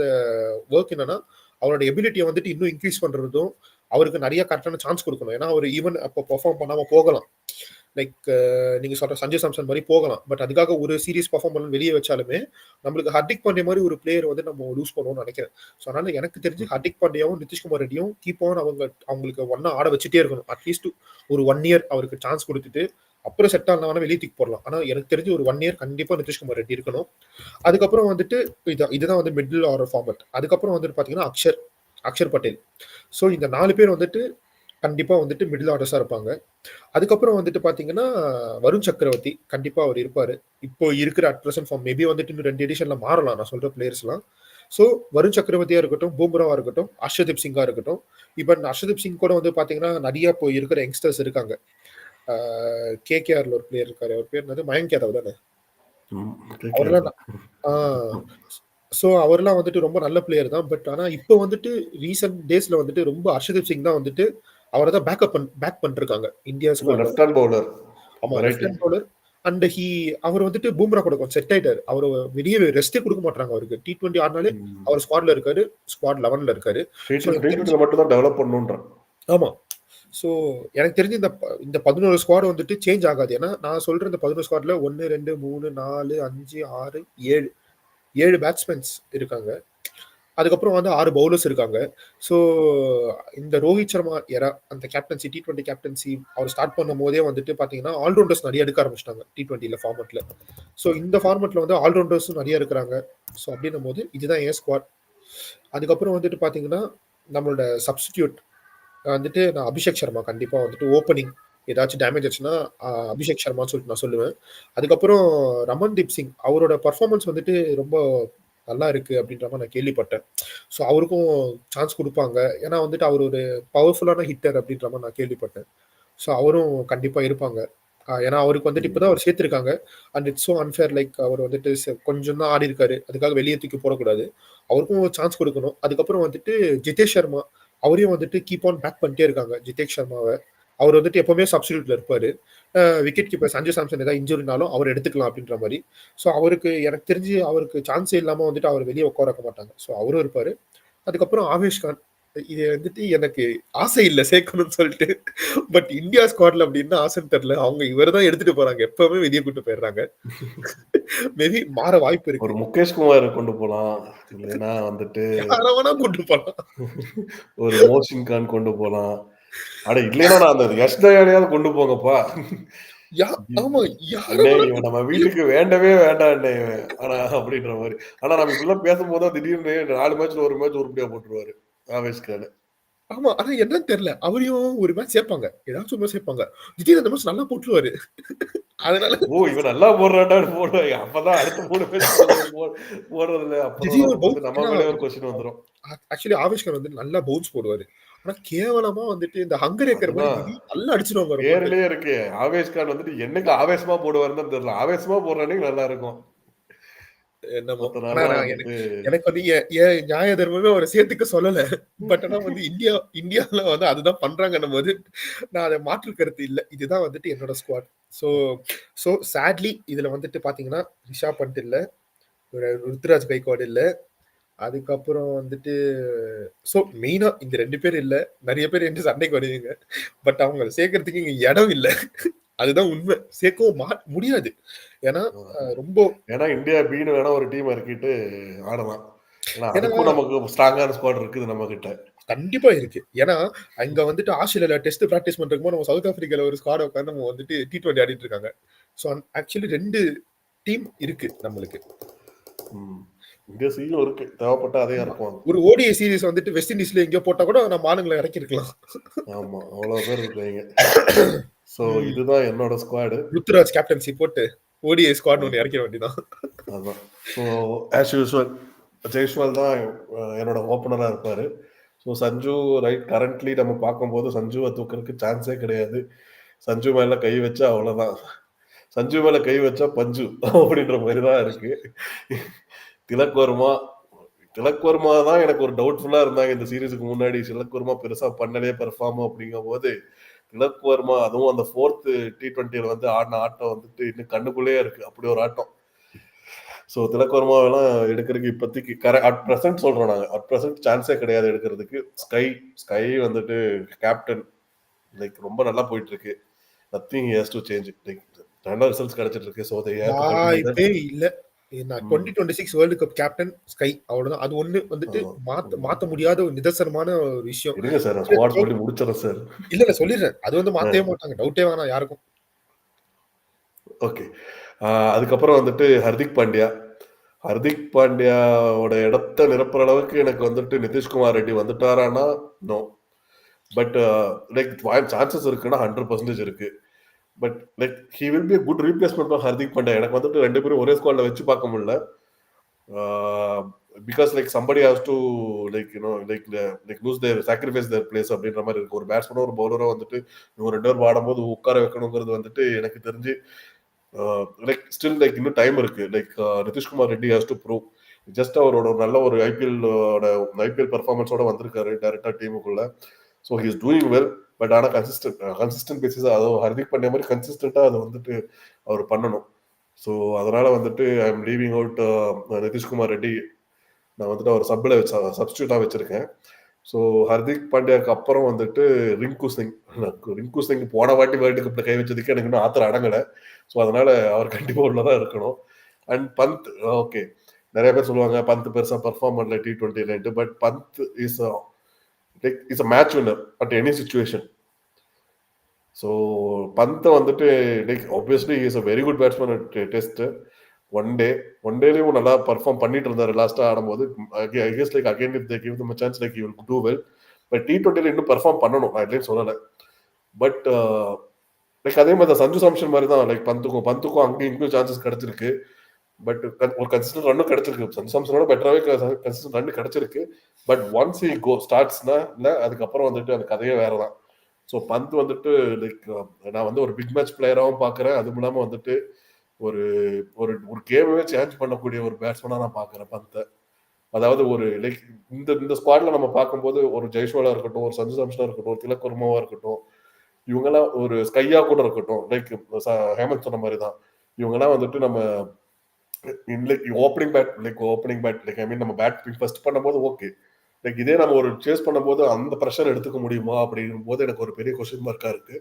ஒர்க் என்னன்னா அவரோட எபிலிட்டியை வந்துட்டு இன்னும் இன்க்ரீஸ் பண்றதும் அவருக்கு நிறைய கரெக்டான சான்ஸ் கொடுக்கணும். ஏன்னா அவர் ஈவன் அப்போ பெர்ஃபார்ம் பண்ணாம போகலாம். லைக் நீங்க சொல்ற சஞ்சு சாம்சன் மாதிரி போகலாம். பட் அதுக்காக ஒரு சீரிஸ் பெர்ஃபார்ம் பண்ண வெளியே வச்சாலுமே நம்மளுக்கு ஹர்திக் பாண்டியா மாதிரி ஒரு பிளேயர் வந்து நம்ம லூஸ் பண்ணுவோம்னு நினைக்கிறேன். ஸோ அதனால எனக்கு தெரிஞ்சு ஹர்திக் பாண்டியாவும் நிதிஷ்குமார் ரெட்டியும் கீப் ஆன் அவங்களுக்கு ஒன்னா ஆட வச்சுட்டே இருக்கணும். அட்லீஸ்ட் ஒரு 1 இயர் அவருக்கு சான்ஸ் கொடுத்துட்டு அப்புறம் செட் ஆனா வெளியே தூக்கி போடலாம். ஆனா எனக்கு தெரிஞ்சு ஒரு 1 இயர் கண்டிப்பா நிதிஷ்குமார் ரெட்டி இருக்கணும். அதுக்கப்புறம் வந்துட்டு இதுதான் வந்து மிடில் ஆர்டர் ஃபார்மட். அதுக்கப்புறம் வந்துட்டு பாத்தீங்கன்னா அக்ஷர் பட்டேல். ஸோ இந்த 4 பேர் வந்துட்டு கண்டிப்பா வந்துட்டு மிடில் ஆர்டர்ஸா இருப்பாங்க. அதுக்கப்புறம் வந்துட்டு பாத்தீங்கன்னா வருண் சக்கரவர்த்தி கண்டிப்பா அவர் இருப்பாரு. இப்போ இருக்கிற அட் பிரசன்ட் ஃபார்ம் மேபி வந்துட்டு இன்னும் 2 எடிஷன்ல மாறலாம் நான் சொல்ற பிளேயர்ஸ் எல்லாம். ஸோ வருண் சக்கரவர்த்தியா இருக்கட்டும், பும்ராவா இருக்கட்டும், அர்ஷதீப் சிங்கா இருக்கட்டும். ஈவன் அர்ஷதீப் சிங் கூட வந்து பாத்தீங்கன்னா நிறைய இப்போ இருக்கிற யங்ஸ்டர்ஸ் இருக்காங்க. கேகேஆர்ல ஒரு பிளேயர் இருக்காரு. அவர் பேர் என்னது மயங்க் யாதவ் தானே. அவர்லாம் ஸோ அவர்லாம் வந்துட்டு ரொம்ப நல்ல பிளேயர் தான். பட் ஆனா இப்போ வந்துட்டு ரீசெண்ட் டேஸ்ல வந்துட்டு ரொம்ப அர்ஷதீப் சிங் தான் வந்துட்டு அவரை தான் பேக் பண்ணிருக்காங்க இந்தியா லெஃப்ட் ஹேண்ட் பவுலர். ஆமா லெஃப்ட் ஹேண்ட் பவுலர். அண்ட் அவர் வந்துட்டு பூம்ரா கூட கொஞ்சம் செட் ஆயிட்டாரு. அவர் வெளியே ரெஸ்டே கொடுக்க மாட்டாங்க அவருக்கு. T20 ஆடினாலே அவர் ஸ்குவாட்ல இருக்காரு. ஸ்குவாட் 11ல இருக்காரு. மட்டும் தான் டெவலப் பண்ணணும்ன்ற. ஆமா. ஸோ எனக்கு தெரிஞ்சு இந்த 11 ஸ்குவாட் வந்துட்டு சேஞ்ச் ஆகாது. ஏன்னா நான் சொல்ற இந்த 11 ஸ்குவாட்ல 1 2 3 4 5 6 7 பேட்ஸ்மேன்ஸ் இருக்காங்க. அதுக்கப்புறம் வந்து 6 பவுலர்ஸ் இருக்காங்க. ஸோ இந்த ரோஹித் சர்மா எரா அந்த கேப்டன்சி T20 கேப்டன்சி அவர் ஸ்டார்ட் பண்ணும் போதே வந்துட்டு பாத்தீங்கன்னா ஆல்ரவுண்டர்ஸ் நிறைய எடுக்க ஆரம்பிச்சிட்டாங்க T20 ஃபார்மட்ல. ஸோ இந்த ஃபார்மட்ல வந்து ஆல்ரவுண்டர்ஸும் நிறைய இருக்கிறாங்க. ஸோ அப்படின்னும் போது இதுதான் ஏன் ஸ்குவாட். அதுக்கப்புறம் வந்துட்டு பாத்தீங்கன்னா நம்மளோட சப்ஸ்டிடியூட் வந்துட்டு நான் அபிஷேக் சர்மா கண்டிப்பா வந்துட்டு ஓப்பனிங் ஏதாச்சும் டேமேஜ் ஆச்சுன்னா அபிஷேக் சர்மான்னு சொல்லிட்டு நான் சொல்லுவேன். அதுக்கப்புறம் ரமன்தீப் சிங் அவரோட பர்ஃபார்மன்ஸ் வந்துட்டு ரொம்ப நல்லா இருக்கு அப்படின்ற மாதிரி நான் கேள்விப்பட்டேன். ஸோ அவருக்கும் சான்ஸ் கொடுப்பாங்க. ஏன்னா வந்துட்டு அவர் ஒரு பவர்ஃபுல்லான ஹிட்டர் அப்படின்ற மாதிரி நான் கேள்விப்பட்டேன். ஸோ அவரும் கண்டிப்பா இருப்பாங்க. ஏன்னா அவருக்கு வந்துட்டு இப்பதான் அவர் சேர்த்திருக்காங்க. And it's so unfair like அவர் வந்துட்டு கொஞ்சம் தான் ஆடி இருக்காரு. அதுக்காக வெளியே தூக்கி போடக்கூடாது. அவருக்கும் சான்ஸ் கொடுக்கணும். அதுக்கப்புறம் வந்துட்டு ஜிதேஷ் சர்மா அவரையும் வந்துட்டு கீப் ஆன் பேக் பண்ணிட்டே இருக்காங்க ஜிதேஷ் சர்மாவை. அவர் வந்துட்டு எப்பவுமே சப்ஸ்டிடியூட்ல இருப்பாரு. விக்கெட் கீப்பர் சஞ்சு சாம்சன் ஏதாவது இன்ஜுரினாலும் அவர் எடுத்துக்கலாம் அப்படின்ற மாதிரி. ஸோ அவருக்கு எனக்கு தெரிஞ்சு அவருக்கு சான்ஸே இல்லாம வந்துட்டு அவர் வெளியே உட்கார வைக்க மாட்டாங்க. ஸோ அவரும் இருப்பாரு. அதுக்கப்புறம் ஆவேஷ் கான் இது வந்துட்டு எனக்கு ஆசை இல்லை சேர்க்கணும்னு சொல்லிட்டு. பட் இந்தியா ஸ்குவாட்ல அப்படின்னா ஆசைன்னு தெரியல. அவங்க இவர் தான் எடுத்துட்டு போறாங்க. எப்பவுமே வெளியே கூட்டு போயிடுறாங்க. மேபி மாற வாய்ப்பு இருக்கு. ஒரு முகேஷ் குமார் கொண்டு போலாம். இல்லைன்னா வந்துட்டு யாரவனா கூட்டு போலாம். ஒரு மோசின் கான் கொண்டு போலாம். அட இல்லைன்னா நான் அந்த யஷ் தயாலையாவது கொண்டு போங்கப்பா. ஆமா யார அண்ணே வேணா இவன் நம்ம வீட்டுக்கு வேண்டவே வேண்டாம் அண்ணே இவன். ஆனா அப்படின்ற மாதிரி. ஆனா நம்ம இப்படிலாம் பேசும்போது தான் திடீர்னு 4 மேட்ச்ல ஒரு மேட்ச் உருப்படியா போட்டுருவாரு ஆவேஷ் கான். ஆமா. ஆனா என்னன்னு தெரியல. அவரையும் ஒரு மேட்ச் சேர்ப்பாங்க. ஏதாச்சும் ஒரு மேட்ச் சேர்ப்பாங்க. திடீர்னு அந்த மேட்ச் நல்லா போட்டுருவாரு. அதனால ஓ இவன் நல்லா போடுறான்டான்னு போடுவாங்க. அப்பதான் அடுத்த 3 மேட்ச் போடுறதில்ல. அப்புறம் திடீர்னு ஒரு நமக்கு வந்து பவுன்ஸ் நம்ம ஏன்னா மேலயே ஒரு கொஸ்டின் வந்துரும். ஆக்சுவலி ஆவேஷ் கான் வந்து நல்லா பவுன்ஸ் போடுவாரு. ஆனா கேவலமா வந்துட்டு இந்த ஹங்கர் ஏக்கர் மாரி அதுதான் திடீர்னு நல்லா அடிச்சுருவாங்க அவர போட்டு. பேர்லயே இருக்கு. ஆவேஷ் கான் வந்துட்டு என்னைக்கு ஆவேசமா போடுவாருன்னு தான் தெரியல. ஆவேசமா போடுற அன்னைக்கு நல்லா இருக்கும். என்னமோ. மத்த ஆனா நாள்லாம் நான் எனக்கு வந்துட்டு எனக்கு வந்து என் நியாய தர்மமே அவர சேர்த்துக்க சொல்லல. பட் ஆனா வந்து இந்தியால வந்து அதுதான் பண்றாங்கன்னும்போது, நான் அத மாற்று கருத்து இல்ல. இதுதான் வந்துட்டு என்னோட ஸ்குவாட். ஸோ ஸோ சேட்லி இதுல வந்துட்டு பார்த்தீங்கன்னா, ரிஷாப் பண்ட் இல்ல. ருத்துராஜ் கைக்வாட் இல்ல. அதுக்கப்புறம் வந்துட்டு மெயினா இந்த 2 பேர் இல்ல. நெறைய பேர் என்ட்ட சண்டைக்கு வருவீங்க. பட் அவங்கள சேர்க்கறதுக்கு இங்க இடம் இல்ல. அதுதான் உண்மை. சேர்க்கவும் முடியாது. ஏன்னா, ரொம்ப ஏன்னா இந்தியா பின்னு வேணா ஒரு டீம் இறக்கிட்டு ஆடலாம். ஆனா ஏன்னா அதுக்கும் நமக்கு ஸ்ட்ராங்கான ஸ்குவாட் இருக்குது நம்மகிட்ட. கண்டிப்பா இருக்கு. ஏன்னா, அங்க வந்துட்டு ஆஸ்திரேலியால டெஸ்ட் பிராக்டிஸ் பண்றதுக்கும்போது நம்ம சவுத் ஆப்பிரிக்கால ஒரு ஸ்குவாட் உட்கார்ந்து நம்ம வந்துட்டு T20 ஆடிட்டு இருக்காங்க. ஸோ ஆக்சுவலி 2 டீம் இருக்கு நம்மளுக்கு. ம். இங்க சீலும் இருக்கு. தேவைப்பட்டா அதையும் ஆமா. இறக்குவாங்க. ஒரு ODI சீரிஸ் வந்துட்டு வெஸ்ட் இண்டீஸ்ல எங்கேயோ போட்டா கூட நம்ம ஆளுங்கள இறக்கியிருக்கலாம். ஆமா. அவ்வளோ பேர் இருக்காய்ங்க. ஸோ ம். இதுதான் என்னோட ஸ்குவாடு. ருத்துராஜ் கேப்டன்சி போட்டு ODI ஸ்குவாட்ன்னு ஒண்ணு இறக்கிற வேண்டியதுதான். அதான். ஸோ ஆஸ் யூசுவல் ஜெய்ஸ்வால் தான் என்னோட ஓப்பனரா இருப்பாரு. ஸோ சஞ்சு கரண்ட்லி நம்ம பார்க்கும்போது சஞ்சுவ தூக்குறதுக்கு சான்ஸே கிடையாது. சஞ்சு மேல கை வச்சா அவ்வளோதான். சஞ்சு மேல கை வச்சா பஞ்சு அப்படின்ற மாரி தான் இருக்கு. திலக் வர்மா திலக் வர்மா தான் எனக்கு ஒரு டவுட்ஃபுல்லா இருந்தாங்க இந்த சீரிஸ்க்கு முன்னாடி. திலக் வர்மா பெருசா பண்ணலையே பெர்ஃபார்ம் அப்படிங்கும்போது, திலக் வர்மா அதுவும் அந்த 4த் T20ல வந்து ஆடின ஆட்டம் வந்துட்டு இன்னும் கண்ணுக்குள்ளேயே இருக்கு. அப்படி ஒரு ஆட்டம். ஸோ திலக் வர்மாவெல்லாம் எடுக்கிறதுக்கு இப்போதைக்கு அட் பிரசன்ட் சொல்றோம் நாங்க. அட் பிரசன்ட் சான்ஸே கிடையாது எடுக்கிறதுக்கு. ஸ்கை வந்துட்டு கேப்டன் ரொம்ப நல்லா போயிட்டு இருக்கு. Nothing has to change. நல்ல ரிசல்ட்ஸ் கிடைச்சிட்டு இருக்கு. So they have to continue that. வாய்ப்பே இல்ல. நான் ம். 2026 வேர்ல்ட் கப் கேப்டன் ஸ்கை அவ்வளவுதான். அது ஒண்ணு வந்துட்டு ஆமா. ம். மாத்த முடியாத ஒரு நிதர்சனமான ஒரு விஷயம். இருங்க சார். நான் ஸ்குவாட் சொல்லி முடிச்சிடுறேன் சார். இல்ல சொல்லிடுறேன். அது வந்து அ மாத்தவே மாட்டாங்க. டவுட்டே வேணாம் யாருக்கும். ஓகே. அதுக்கப்புறம் வந்துட்டு ஹர்திக் பாண்டியா. ஹர்திக் பாண்டியாவோட இடத்த நிரப்புற அளவுக்கு எனக்கு வந்துட்டு நிதிஷ்குமார் ரெட்டி வந்துட்டாரான்னா, நோ. பட் சான்சஸ் இருக்குன்னா 100% இருக்கு. But he will be good replacement for Hardik Pandya. எனக்கு வந்துட்டு 2 பேரும் ஒரே ஸ்குவாட்ல வச்சு பார்க்க முடியல. Because somebody has to lose their sacrifice their place அப்படின்ற மாதிரி இருக்கு. ஒரு பேட்ஸ்மேனோ ஒரு பவுலரோ வந்துட்டு இவங்க 2 பேரும் ஆடும்போது உட்கார வைக்கணுங்கிறது வந்துட்டு எனக்கு தெரிஞ்சு ஸ்டில் இன்னும் டைம் இருக்கு. Nitish Kumar Reddy has to prove. Just அவரோட ஒரு நல்ல ஒரு ஐபிஎல் பெர்ஃபார்மன்ஸோட வந்திருக்காரு டைரக்டா டீமுக்குள்ள. So he is doing well. But ஆனால் கன்சிஸ்டன்ட் பேசிஸ் அதுவும் ஹர்திக் பாண்டியா மாதிரி கன்சிஸ்டண்டா அதை வந்துட்டு அவர் பண்ணணும். ஸோ அதனால வந்துட்டு I am leaving out Nitish Kumar Reddy. நான் வந்துட்டு அவர் சப்ஸ்டியூட்டா வச்சிருக்கேன். ஸோ ஹர்திக் பாண்டியாவுக்கு அப்புறம் வந்துட்டு ரிங்கு சிங். ரிங்கு சிங் போன வாட்டி வேர்ல்டு கப்ல கை வச்சதுக்கு எனக்கு இன்னும் ஆத்திரம் அடங்கலை. ஸோ அதனால அவர் கண்டிப்பா உள்ளதான் இருக்கணும். And Pant okay. நிறைய பேர் சொல்லுவாங்க பந்த் பெருசா பர்ஃபார்ம் பண்ணல T20 but Pant is a match winner at any situation. So பந்தை வந்துட்டு obviously is a very good batsman test. One டேலயும் நல்லா பர்ஃபார்ம் பண்ணிட்டு இருந்தாரு லாஸ்டா ஆடும்போது. Again if they give them a chance he will do well. But T20ல இன்னும் பர்ஃபார்ம் பண்ணணும். நான் இல்லைன்னு சொல்லலை. பட் அதே மாதிரி தான் சஞ்சு சாம்சன் மாதிரி தான் பந்துக்கும் அங்கேயும் இங்கேயும் சான்சஸ் கிடைச்சிருக்கு. பட் ஒரு கன்சிஸ்டன்ட் ரன்னும் கிடைச்சிருக்கு. சஞ்சு சாம்சனோட பெட்டராகவே கன்சிஸ்டன்ட் ரன் கிடைச்சிருக்கு. பட் ஒன்ஸ் ஹி ஸ்டார்ட்ஸ்னா இல்லை அதுக்கப்புறம் வந்துட்டு அந்த கதையே வேற தான். ஸோ பந்த் வந்துட்டு நான் வந்து ஒரு பிக் மேட்ச் பிளேயராகவும் பார்க்குறேன். அதுவும் இல்லாமல் வந்துட்டு ஒரு ஒரு ஒரு கேமவே சேஞ்ச் பண்ணக்கூடிய ஒரு பேட்ஸ்மேனா நான் பார்க்குறேன் பந்தை. அதாவது ஒரு இந்த இந்த ஸ்குவாட்ல நம்ம பார்க்கும்போது ஒரு ஜெய்ஸ்வாலா இருக்கட்டும், ஒரு சஞ்சு சாம்சனா இருக்கட்டும், ஒரு திலக் வர்மாவா இருக்கட்டும், இவங்கெல்லாம் ஒரு ஸ்கையா கூட இருக்கட்டும். ஹேமந்த் சொன்ன மாதிரி தான். இவங்கெல்லாம் வந்துட்டு நம்ம ஓப்பனிங் பேட் ஐ மீன் நம்ம பேட் ஃபர்ஸ்ட் பண்ணும்போது ஓகே. இதே நம்ம ஒரு சேஸ் பண்ணும்போது அந்த ப்ரெஷர் எடுத்துக்க முடியுமா அப்படிங்கும் போது எனக்கு ஒரு பெரிய கொஸ்டின் மார்க்கா இருக்கு.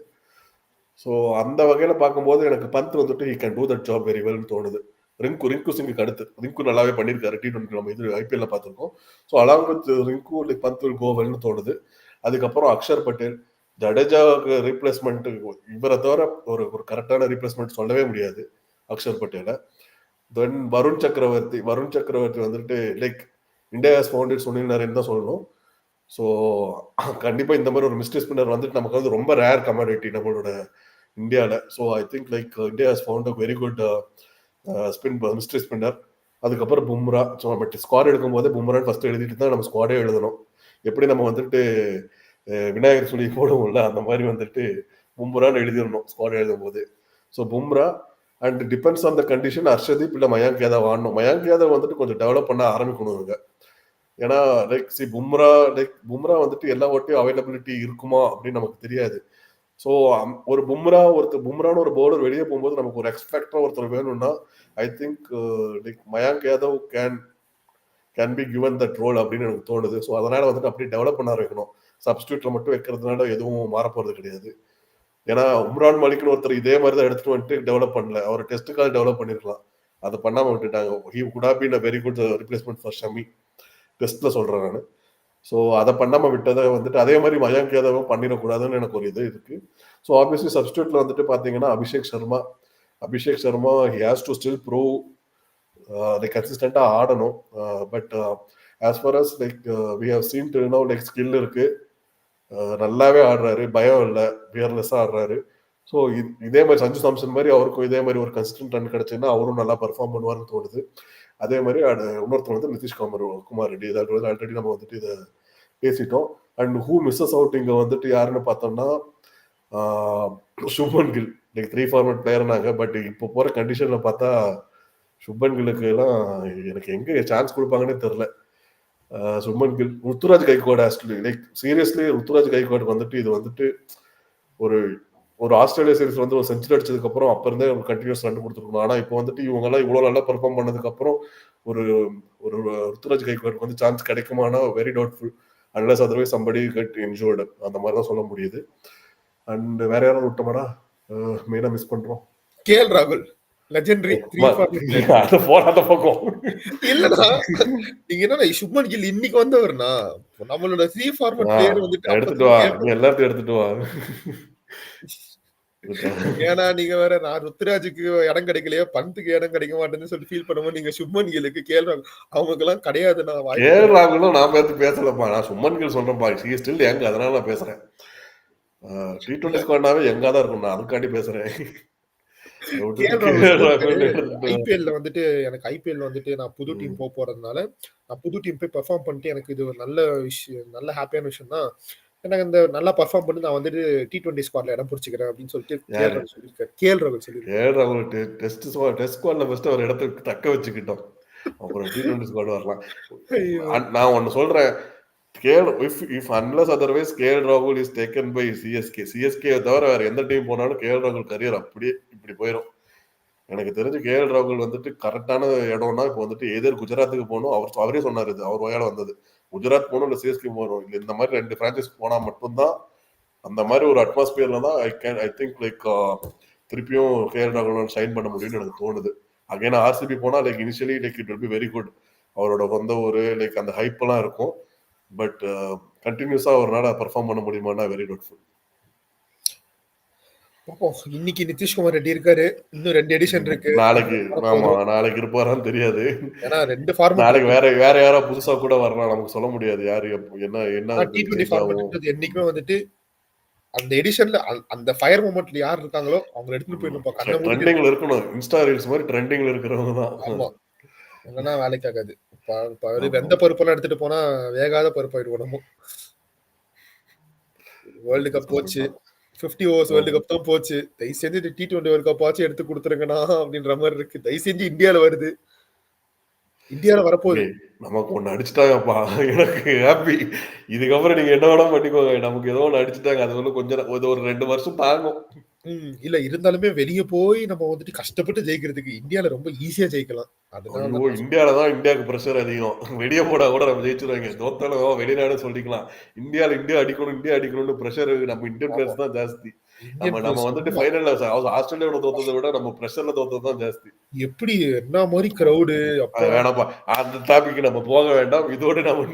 ஸோ அந்த வகையில பார்க்கும்போது எனக்கு பந்த் வந்துட்டு he can do that job very வெல்னு தோணுது. ரிங்கு சிங்குக்கு அடுத்து ரிங்கு நல்லாவே பண்ணியிருக்காரு T20 நம்ம இது ஐபிஎல்ல பார்த்துருக்கோம். So along with Rinku Pant will go வெல்னு தோணுது. அதுக்கப்புறம் அக்ஷர் பட்டேல். ஜடேஜாவுக்கு ரீப்ளேஸ்மெண்ட் இவரை தவிர ஒரு கரெக்டான ரீப்ளேஸ்மெண்ட் சொல்லவே முடியாது அக்ஷர் பட்டேல. தென் வருண் சக்கரவர்த்தி வந்துட்டு like India has found it Sunil Naren தான் சொல்லணும். ஸோ கண்டிப்பா இந்த மாதிரி ஒரு மிஸ்ட்ரி ஸ்பின்னர் வந்துட்டு நமக்கு வந்து ரொம்ப ரேர் கமாடிட்டி நம்மளோட இந்தியாவில். So I think like India has found a very good mystery spinner. அதுக்கப்புறம் பும்ரா. ஸோ நம்ம ஸ்குவாட் எடுக்கும் போதே பும்ரான்னு ஃபர்ஸ்ட் எழுதிட்டு தான் நம்ம ஸ்குவாடே எழுதணும். எப்படி நம்ம வந்துட்டு விநாயகர் சொல்லி போடுவோம்ல, அந்த மாதிரி வந்துட்டு பும்ரான்னு எழுதிடணும் ஸ்குவாட் எழுதும் போது. So Bumrah and depends on the condition Harshdeep இல்லை மயாங்க் யாதவ் ஆடணும். மயாங்க் யாதவ் வந்துட்டு கொஞ்சம் டெவலப் பண்ண ஆரம்பிக்கணும். ஏன்னா பும்ரா வந்துட்டு எல்லா வாட்டியும் அவைலபிலிட்டி இருக்குமா அப்படின்னு நமக்கு தெரியாது. ஸோ ஒரு பும்ரான்னு ஒரு பவுலர் வெளியே போகும்போது நமக்கு ஒரு எக்ஸ்பெக்டரா ஒருத்தர் வேணும்னா I think like Mayank Yadav can be given that role அப்படின்னு எனக்கு தோணுது. ஸோ அதனால வந்துட்டு அப்படியே டெவலப் பண்ண வைக்கணும். சப்ஸ்டியூட்ல மட்டும் வைக்கிறதுனால எதுவும் மாறப்போறது கிடையாது. ஏன்னா உம்ரான் மலிக்னு ஒருத்தர் இதே மாதிரி தான் எடுத்துட்டு வந்துட்டு டெவலப் பண்ணல. அவர் டெஸ்ட்டுக்காக டெவலப் பண்ணிருக்கலாம். அதை பண்ணாம விட்டுட்டாங்க. He could have been a very good replacement for Shami. டெஸ்ட்ல சொல்றேன் நான். ஸோ அதை பண்ணாம விட்டதை வந்துட்டு அதே மாதிரி மயாங்க் யாதவும் பண்ணிடக்கூடாதுன்னு எனக்கு ஒரு இது இருக்கு. ஸோ ஆப்வியஸ்லி சப்ஸ்டியூட்ல வந்துட்டு பாத்தீங்கன்னா Abhishek Sharma he has to still prove like கன்சிஸ்டண்டா ஆடணும். But as far as like we have seen till now like skill இருக்கு. நல்லாவே ஆடுறாரு, பயம் இல்லை, பியர்லெஸ்ஸா ஆடுறாரு. ஸோ இதே மாதிரி சஞ்சு சாம்சன் மாதிரி அவருக்கும் இதே மாதிரி ஒரு கன்சிஸ்டன்ட் ரன் கிடைச்சுன்னா அவரும் நல்லா பர்ஃபார்ம் பண்ணுவார்னு தோணுது. அதே மாதிரி இன்னொருத்தர் வந்து நிதிஷ்குமார் ரெட்டி. இதாவது ஆல்ரெடி நம்ம வந்துட்டு இதை பேசிட்டோம். அண்ட் ஹூ மிஸ்ஸஸ் அவுட் இங்க வந்துட்டு யாருன்னு பார்த்தோம்னா சுப்மன் கில். லைக் 3 ஃபார்மேட் பிளேயர்னாங்க. பட் இப்போ போற கண்டிஷன்ல பார்த்தா சுப்மன் கில்லுக்கு எல்லாம் எனக்கு எங்க சான்ஸ் கொடுப்பாங்கன்னே தெரியல. Shubman Gill, Ruturaj Gaikwad actually like seriously Ruturaj Gaikwad வந்துட்டு இது வந்துட்டு ஒரு ஆஸ்திரேலியா சீரிஸ் வந்து ஒரு செஞ்சுரி அடிச்சதுக்கு அப்புறம் அப்ப இருந்தே ஒரு கண்டினியூஸ் ரன் கொடுத்துருக்கணும். ஆனா இப்போ வந்துட்டு இவங்க எல்லாம் இவ்வளவு நல்லா பெர்ஃபார்ம் பண்ணதுக்கு அப்புறம் ஒரு ஒரு ருத்துராஜ் கைக்வாட் வந்து சான்ஸ் கிடைக்குமானா very doubtful. Unless otherwise somebody get injured, அந்த மாதிரி தான் சொல்ல முடியுது. அண்ட் வேற யாராவது விட்டோமாடா மெயினா மிஸ் பண்றோம். கேஎல் ராகுல் லெஜெண்டரி 3 ஃபார்மேட். அது போறாத பக்கம் இல்லடா, நீங்க என்ன சுப்மன் கில் இன்னைக்கு வந்தவர்னா நம்மளோட 3 ஃபார்மேட் பிளேயர் வந்துட்டு எடுத்துட்டு வா, எல்லாத்தையும் எடுத்துட்டு வா. ஏன்னா நீங்க வேற நான் ருத்ராஜுக்கு இடம் கிடைக்கலையோ, பந்துக்கு இடம் கிடைக்க மாட்டேன்னு சொல்லி ஃபீல் பண்ணும்போது நீங்க சுப்மன் கிலுக்கு கேஎல் ராகுல் அவங்களுக்கு எல்லாம் கிடையாது. நான் கேஎல் ராகுலும் நான் பார்த்து பேசலப்பா, நான் சுப்மன் கில் சொல்றேன்பா. சி ஸ்டில் யங், அதனால நான் பேசுறேன். T20 ஸ்குவாட்னாவே யங்கா தான் இருக்கும், நான் அதுக்காண்டி பேசுறேன். ஐபிஎல்ல வந்துட்டு எனக்கு ஐபிஎல்ல வந்துட்டு நான் புது டீம் போறதுனால நான் புது டீம் போய் பெர்ஃபார்ம் பண்ணிட்டு எனக்கு இது ஒரு நல்ல விஷயம், நல்ல ஹாப்பியான விஷயம் தான். எனக்கு இந்த நல்லா பெர்ஃபார்ம் பண்ணி நான் வந்துட்டு T20 ஸ்குவாட்ல இடம் பிடிச்சிக்கிறேன் அப்படின்னு சொல்லிட்டு கேஎல் ராகுல் சொல்லியிருக்காரு. டெஸ்ட் ஸ்குவாட்ல ஃபர்ஸ்ட் ஒரு இடத்துக்கு தக்க வச்சுக்கிட்டோம், அப்புறம் T20 ஸ்குவாட் வரலாம். நான் ஒன்னு சொல்றேன், if unless otherwise KL Rahul is taken by CSK தவிர வேற எந்த டீம் போனாலும் KL Rahul கரியர் அப்படியே இப்படி போயிடும். எனக்கு தெரிஞ்சு KL Rahul வந்துட்டு கரெக்டான இடம்னா இப்போ வந்துட்டு எதிர் குஜராத்துக்கு போகணும். அவரே சொன்னாரு, இது அவர் வகையால வந்தது. குஜராத் போகணும் இல்லை CSK போகணும், இல்லை இந்த மாதிரி 2 பிரான்ச்சைஸ் போனா மட்டும்தான் அந்த மாதிரி ஒரு அட்மாஸ்பியர்ல தான் ஐ திங்க் லைக் திருப்பியும் KL Rahul சைன் பண்ண முடியும்னு எனக்கு தோணுது. அகைன் RCB போனா like initially like it will be very good. அவரோட வந்த ஒரு லைக் அந்த ஹைப் எல்லாம் இருக்கும். பட் கண்டினியூஸா அவரால பெர்ஃபார்ம் பண்ண முடியுமானா வெரி டவுட்ஃபுல். இன்னைக்கு நிதிஷ்குமார் ரெட்டி இருக்காரு, இன்னும் 2 எடிஷன் இருக்கு. நாளைக்கு இருப்பாரான்னு தெரியாது. ஏன்னா 2 ஃபார்மேட் நாளைக்கு வேற யாரோ புதுசா கூட வரலாம், நமக்கு சொல்ல முடியாது யாரு என்ன T20 ஃபார்மேட் என்னைக்குமே வந்துட்டு அந்த எடிஷன்ல அந்த ஃபயர் மொமெண்ட்ல யார் இருக்காங்களோ அவங்க எடுத்துட்டு போயிடணும். ட்ரெண்டிங்ல இருக்கணும், இன்ஸ்டா ரீல்ஸ் மாதிரி ட்ரெண்டிங்ல இருக்கிறவங்க தான். ஆமா, இல்லைன்னா வேலைக்கு ஆகாது. வெந்த பருப்பெல்லாம் எடுத்துட்டு போனா வேகாத பருப்பாயிடும் உடம்பு. வேர்ல்டு கப் போச்சு, 50 ஓவர்ஸ் வேர்ல்டு கப் தான் போச்சு. தயவு செஞ்சு T20 வேர்ல்டு கப் ஆச்சு எடுத்து கொடுத்துருங்கண்ணா அப்படின்ற மாதிரி இருக்கு. தயவு செஞ்சு இந்தியால வருது, இந்தியால வரப்போகுது. நமக்கு ஒண்ணு அடிச்சுட்டாங்கப்பா, எனக்கு ஹாப்பி. இதுக்கப்புறம் நீங்க என்ன வேணா பண்ணிக்கோங்க, நமக்கு ஏதோ ஒண்ணு அடிச்சுட்டாங்க. அது வந்து கொஞ்சம் ஒரு 2 வருஷம் தாங்கும். இல்ல இருந்தாலுமே வெளியே போய் நம்ம வந்துட்டு கஷ்டப்பட்டு ஜெயிக்கிறதுக்கு இந்தியால ரொம்ப ஈஸியா ஜெயிக்கலாம். அதனால இந்தியாலதான் இந்தியாவுக்கு பிரஷர் அதிகம். வெளியே போனா கூட நம்ம ஜெயிச்சிருவாங்க, தோத்தாலும் வெளிநாடு சொல்லிக்கலாம். இந்தியா அடிக்கணும்னு பிரஷர் நம்ம இந்தியன் பிளேயர்ஸ் தான் ஜாஸ்தி. நம்ம வந்துட்டு ஃபைனல்ல ஆஸ்திரேலியாவோட தோத்ததை விட நம்ம பிரஷர்ல தோத்தது தான் ஜாஸ்தி. எப்படி என்ன மாதிரி கிரவுடு வேணாப்பா, அந்த டாபிக் நம்ம போக வேண்டாம். இதோட நம்ம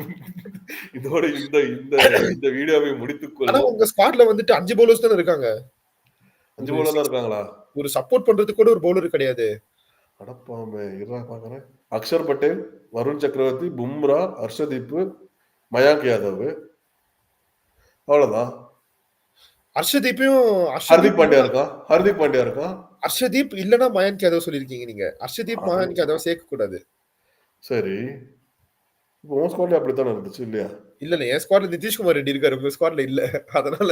இதோட இந்த இந்த இந்த வீடியோவை முடித்துக் ஆனா கொள்வோம். உங்க ஸ்குவாட்ல வந்துட்டு 5 பவுலர்ஸ் தானே இருக்காங்க. 5 ஒரு பவுலர் தான் 6 இருக்காங்களா? ஒரு சப்போர்ட் பண்றதுக்கு கூட ஒரு பவுலர் கிடையாது. அடப்பாவமே! இருடா பார்க்குறேன். அக்ஷர் பட்டேல், வருண் சக்கரவர்த்தி, பும்ரா, ஹர்ஷதீப், மயாங்க் யாதவ். அவ்வளோதான். ஹர்ஷதீப்பையும் ஹர்திக் ஹர்ஷதீப் பாண்டியா இல்லன்னா இருக்கான். ஹர்திக் பாண்டியா இருக்கான். ஹர்ஷதீப் இல்லன்னா மயங்க் யாதவ் சொல்லியிருக்கீங்க நீங்க. ஹர்ஷதீப், அது மயங்க் யாதவ சேர்க்கக் கூடாது. சரி. இப்போ உன் ஸ்குவாட்லயும் அப்படித்தானே இருந்துச்சு இல்லையா? இல்ல என் ஸ்குவாட்ல நிதிஷ்குமார் ரெட்டி இருக்காரு. உங்க ஸ்குவாட்ல இல்ல. அதனால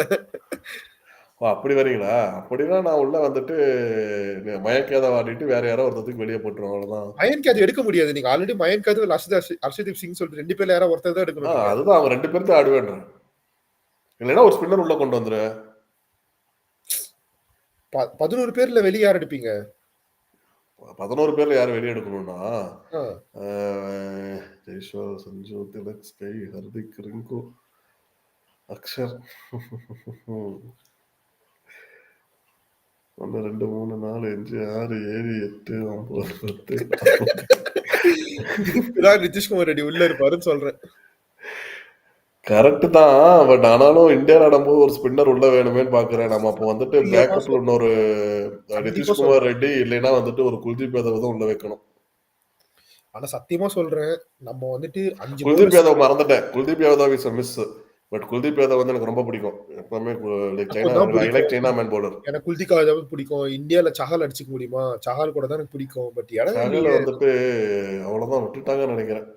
ஓ! அப்படி வரீங்களா? அப்படின்னா நான் உள்ள வந்துட்டு மயங்க் யாதவ் ஆடிட்டு வேற யாரோ ஒருத்தர் தூக்கி வெளிய போட்டுருவேன் அவ்வளோதான். மயங்க் யாதவ் எடுக்க முடியாது. நீங்க ஆல்ரெடி மயங்க் யாதவ், ஹர்ஷதீப் சிங் சொல்லிட்டு 2 பேர்ல யாராவது ஒருத்தர் தான் எடுக்கணும் நீங்க. அதுதான் அவங்க 2 பேர் தான் ஆடுவேன்றேன். இல்லைன்னா ஒரு ஸ்பின்னர் உள்ள கொண்டு வந்துரு. 11 பேர்ல வெளிய யார் எடுப்பீங்க? 11 பேர்ல யார வெளிய எடுக்கணும்னா, ஆ. அ ஜெய்ஸ்வால், சஞ்சு, திலக், ஸ்கை, ஹர்திக், ரிங்கு, அக்ஷர். 1, 2, 3, 4, 5, 6, 7, 8, 9, 10. இதுக்குதான் நிதிஷ்குமார் ரெட்டி உள்ள இருப்பாருன்னு சொல்றேன். கரெக்ட் தான். பட் ஆனாலும் இந்தியால ஆடும்போது ஒரு ஸ்பின்னர் உள்ள வேணுமேன்னு பார்க்குறேன். நம்ம அப்போ வந்துட்டு இல்லன்னா பேக்கப்ல இன்னொரு கண்டிப்பா நிதிஷ்குமார் சொல்றேன். ரெட்டி இல்லைன்னா வந்துட்டு ஒரு குல்தீப் யாதவ் தான் உள்ள வைக்கணும். ஆனா சத்தியமா சொல்றேன். நம்ம வந்துட்டு 5 குல்தீப் பவுலர்ஸ் யாதவ் மறந்துட்டேன். Kuldeep Yadav is a miss. But Kuldeep Yadav வந்து எனக்கு ரொம்ப பிடிக்கும். எப்பவுமே லைக் சைனா எனக்கும் தான் ஐ லைக் பிடிக்கும். China man bowler. எனக்கு குல்தீப் யாதவ் பிடிக்கும். இந்தியால சஹால் அடிச்சுக்க முடியுமா? சஹால் கூட தான் எனக்கு பிடிக்கும். பட் இடம் சகல இல்லையே. வந்துட்டு அவ்வளோதான் விட்டுட்டாங்கன்னு நினைக்கிறேன்.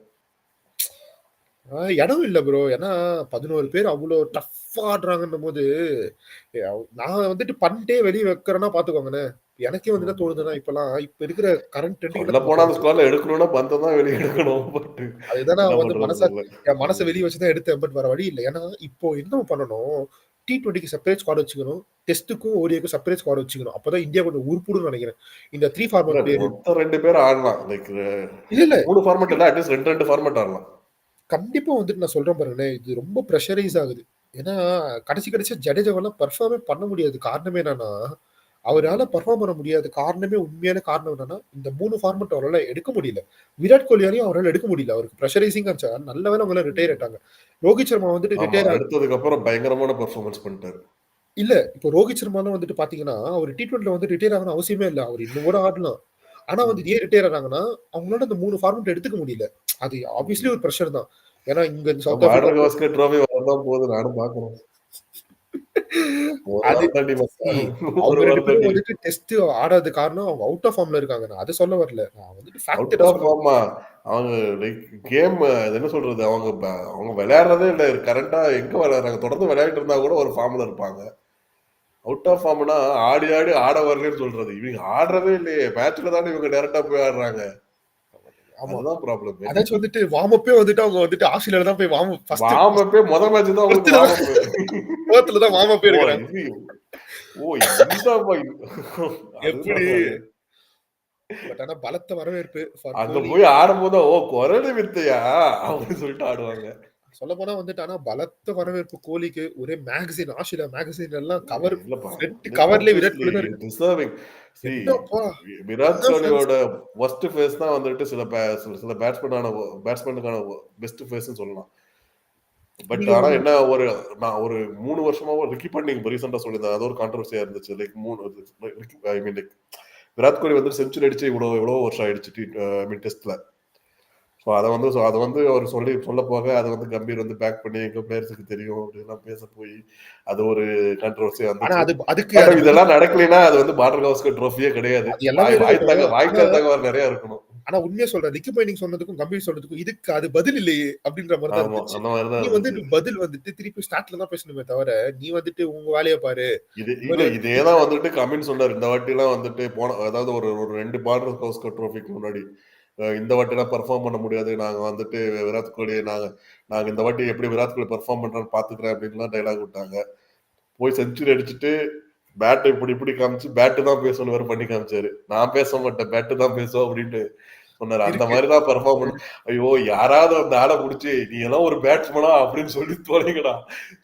இடம் இல்ல ப்ரோ. ஏன்னா 11 பேர் அவ்ளோ டஃப்பா ஆடுறாங்கன்னும்போது, நான் வந்துட்டு பண்ட்டே வெளிய வைக்கிறேன்னா பார்த்துக்கோங்களேன். எனக்கே வந்து என்ன தோணுதுன்னா, இப்ப இருக்கிற கரண்ட் ட்ரெண்டிங் என்ன சொல்ல தெரியுமா போனா அந்த தோணுது? ஸ்குவாட்ல எடுக்கணும்னா பந்த தான் வெளிய எடுக்கணும். பட் அதுதான் என்ன நான் வந்து பண்றது தெரியல. என் மனச வெளிய வச்சு தான் எடுத்தேன். பட் வேற வழி இல்ல. ஏன்னா, இப்போ என்ன பண்ணணும், T20க்கு செப்பரேட் ஸ்குவாட் வச்சுக்கணும். டெஸ்ட்டுக்கும், ODIக்கும் செப்பரேட் ஸ்குவாட் வச்சுக்கணும். அப்பதான் இந்தியா கொஞ்சம் உருப்படும்னு நெனைக்கிறேன். இந்த 3 இல்ல ஃபார்மட் பிளேயர் மொத்தம் 2 பேர் ஆடலாம். லைக் இல்ல. 3 ஃபார்மட் இல்ல. அட்லீஸ்ட் 2 ஃபார்மட் ஆடலாம். கண்டிப்பா வந்துட்டு நான் சொல்றேன் பாருங்களேன். இது ரொம்ப பிரஷரைஸ் ஆகுது. ஏன்னா, கடைசியா ஜடேஜாவால பெர்ஃபார்மே பண்ண முடியாது. காரணமே என்னன்னா, அவரால பெர்ஃபார்ம் பண்ண முடியாத காரணமே உண்மையான காரணம் என்னன்னா, இந்த 3 ஃபார்மட் அவரால எடுக்க முடியல. விராட் கோலியாலயும் அவரால எடுக்க முடியல. அவருக்கு பிரஷரைசிங்கா இருந்துச்சு. நல்ல வேளை அவங்கலாம் ரிட்டயர் ஆயிட்டாங்க. ரோஹித் சர்மா வந்துட்டு ஆமா. ரிட்டயர் எடுத்ததுக்கு அப்புறம் பயங்கரமான பெர்ஃபார்மன்ஸ் பண்ணிட்டாரு. இல்ல. இப்போ ரோஹித் சர்மாலாம் வந்துட்டு பார்த்தீங்கன்னா, அவரு T20ல வந்து ரிட்டயர் ஆகணும்னு அவசியமே இல்ல. அவரு இன்னும் கூட ஆடலாம். ஆனா வந்து ஏன் ரிட்டயர் ஆனாங்கன்னா, அவங்களால அந்த 3 ஃபார்மட் எடுத்துக்க முடியல. அது ஆப்வியஸ்லி ஒரு பிரஷர் தான். ஏன்னா இங்க south Africa border Gavaskar trophy வரதான் போகுது. நானும் பார்க்குறேன். ஒரு அது வாரம் தாண்டி சி ஒரு அவங்க 2 வாரம் பேரும் தாண்டி வந்துட்டு டெஸ்ட் ஆடாத காரணம் அவங்க அவுட் ஆஃப் ஃபார்ம்ல இருக்காங்க. நான் அத சொல்ல வரல. நான் வந்துட்டு ஃபேக்ட் அவுட் என்ன ஆஃப் சொல்ல ஃபார்மா அவங்க லைக் கேம் அது என்ன சொல்றது? அவங்க விளையாடுறதே இல்ல. கரண்ட்டா எங்க விளையாடுறாங்க? தொடர்ந்து விளையாடிட்டு இருந்தா கூட ஒரு ஃபார்ம்ல இருப்பாங்க. அவுட் ஆஃப் ஃபார்ம்னா ஆடி ஆடி ஆட வரலன்னு சொல்றது. இவங்க ஆடுறதே இல்லையே. மேட்ச்ல தானே இவங்க டைரக்ட்டா போய் ஆடுறாங்க. ஆமா. அதுதான் ப்ராப்ளமே. அதாச்சும் வந்துட்டு வார்ம் அப்பே வந்துட்டு அவங்க வந்துட்டு ஆஸ்திரேலியால தான் போய் வார்ம் ஃபர்ஸ்ட் வார்ம் அப்பே மேட்ச் தான் அவங்களுக்கு ஃபர்ஸ்ட்ல வார்ம் தான் அப். ஃபோர்த்ல தான் வார்ம் அப்பே ஓ! எடுக்குறாங்க. இது ஓ! இந்த எப்படி? அதுதான் அது. பட் ஆனா பலத்த வரவேற்பு ஃபார் அங்க கோலி. போய் ஆடும்போது, "ஓ! கொரடு வித்தையா?" அப்படின்னு சொல்லிட்டு ஆடுவாங்க. சொல்லப்போனா வந்துட்டு ஆனா பலத்த வரவேற்பு கோலிக்கு. ஒரே மேகசின் ஆஸ்திரேலியா மேகசின் எல்லாம் கவர் இல்லப்பா. ஃப்ரண்ட் இது கவர்லயே விராட் ஆப்வியஸ்லி கோலி தான் இருக்கு. டிசர்விங். சி என்னப்பா! விராட் என்ன ஃபேன்ஸ் கோலியோட வொர்ஸ்ட் ஃபேஸ் தான் வந்துட்டு சில பேட்ஸ்மேனுக்கான பெஸ்ட் ஃபேஸ்ன்னு சொல்லலாம். பட் நீங்க ஆனா ஒரு என்ன நான் ஒரு 3 வருஷமாவோ ரிக்கி பாண்டிங் இப்ப ரீசென்ட்டா சொல்லியிருந்தாரு. அது ஒரு கான்ட்ரோவர்சியா இருந்துச்சு. லைக் 3 ஐ மீன் லைக் விராட் கோலி வந்து செஞ்சுரி அடிச்சு எவ்வளோ வருஷம் ஆயிடுச்சு. ஐ மீன் டெஸ்ட்ல. அத வந்து அவர் சொல்லப் போக அத வந்து கம்பீர் வந்து பேக் பண்ணி எங்க பிளேயர்ஸ்க்கு தெரியும் அப்படின்லாம் பேச போய் அது ஒரு கான்ட்ரோவர்சியா ஆனா வந்துச்சு. அதுக்கு பட் அது பதில் இதெல்லாம் நடக்கலைன்னா அது வந்து பார்டர் கவாஸ்கர் ட்ரோஃபியே கிடையாது. அது எல்லாமே இருக்கட்டும். ஆனா வாய்க்கா தகவல் நெறைய இருக்கணும். ஆனா உண்மையா சொல்றேன். ரிக்கி பாயிண்டிங் சொன்னதுக்கும், கம்பீர் சொன்னதுக்கும் இதுக்கு அது பதில் இல்லையே! அப்டின்ற மாரி தான் ஆமா. இருந்துச்சு. அந்த மாரி தான் நீ வந்து இருந்துச்சு. பதில் வந்துட்டு திருப்பி ஸ்டார்ட்ல தான் பேசணுமே தவிர, நீ வந்துட்டு உங்க வேலைய பாரு. இந்த இல்ல மாரி வந்து இதே தான் வந்துட்டு கமின் சொன்னாரு. இந்த வாட்டிலாம் வந்துட்டு அதாவது ஒரு ஒரு 2 பார்டர் கவாஸ்கர் ட்ரோஃபிக்கு முன்னாடி. இந்த வாட்டிலாம் பெர்ஃபார்ம் பண்ண முடியாது. நாங்க வந்துட்டு விராட் கோலி நாங்க நாங்க இந்த வாட்டி எப்படி விராட் கோலி பெர்ஃபார்ம் பண்றான்னு பார்த்துக்கிறேன் அப்படின்லாம் டயலாக் விட்டாங்க. போய் செஞ்சுரி அடிச்சுட்டு பேட் இப்படி இப்படி காமிச்சு பேட் தான் பேசணும் வேற பண்ணி காமிச்சாரு. நான் பேச மாட்டேன். பேட் தான் பேசும் அப்படின்னு சொன்னாரு. அந்த இருக்கு. மாரி தான் பெர்ஃபார்ம் பண்ண. ஐயோ! யாராவது அந்த ஆள புடிச்சு நீ எல்லாம் ஒரு பேட்ஸ்மேனா அப்படின்னு சொல்லி தொலைங்கடா.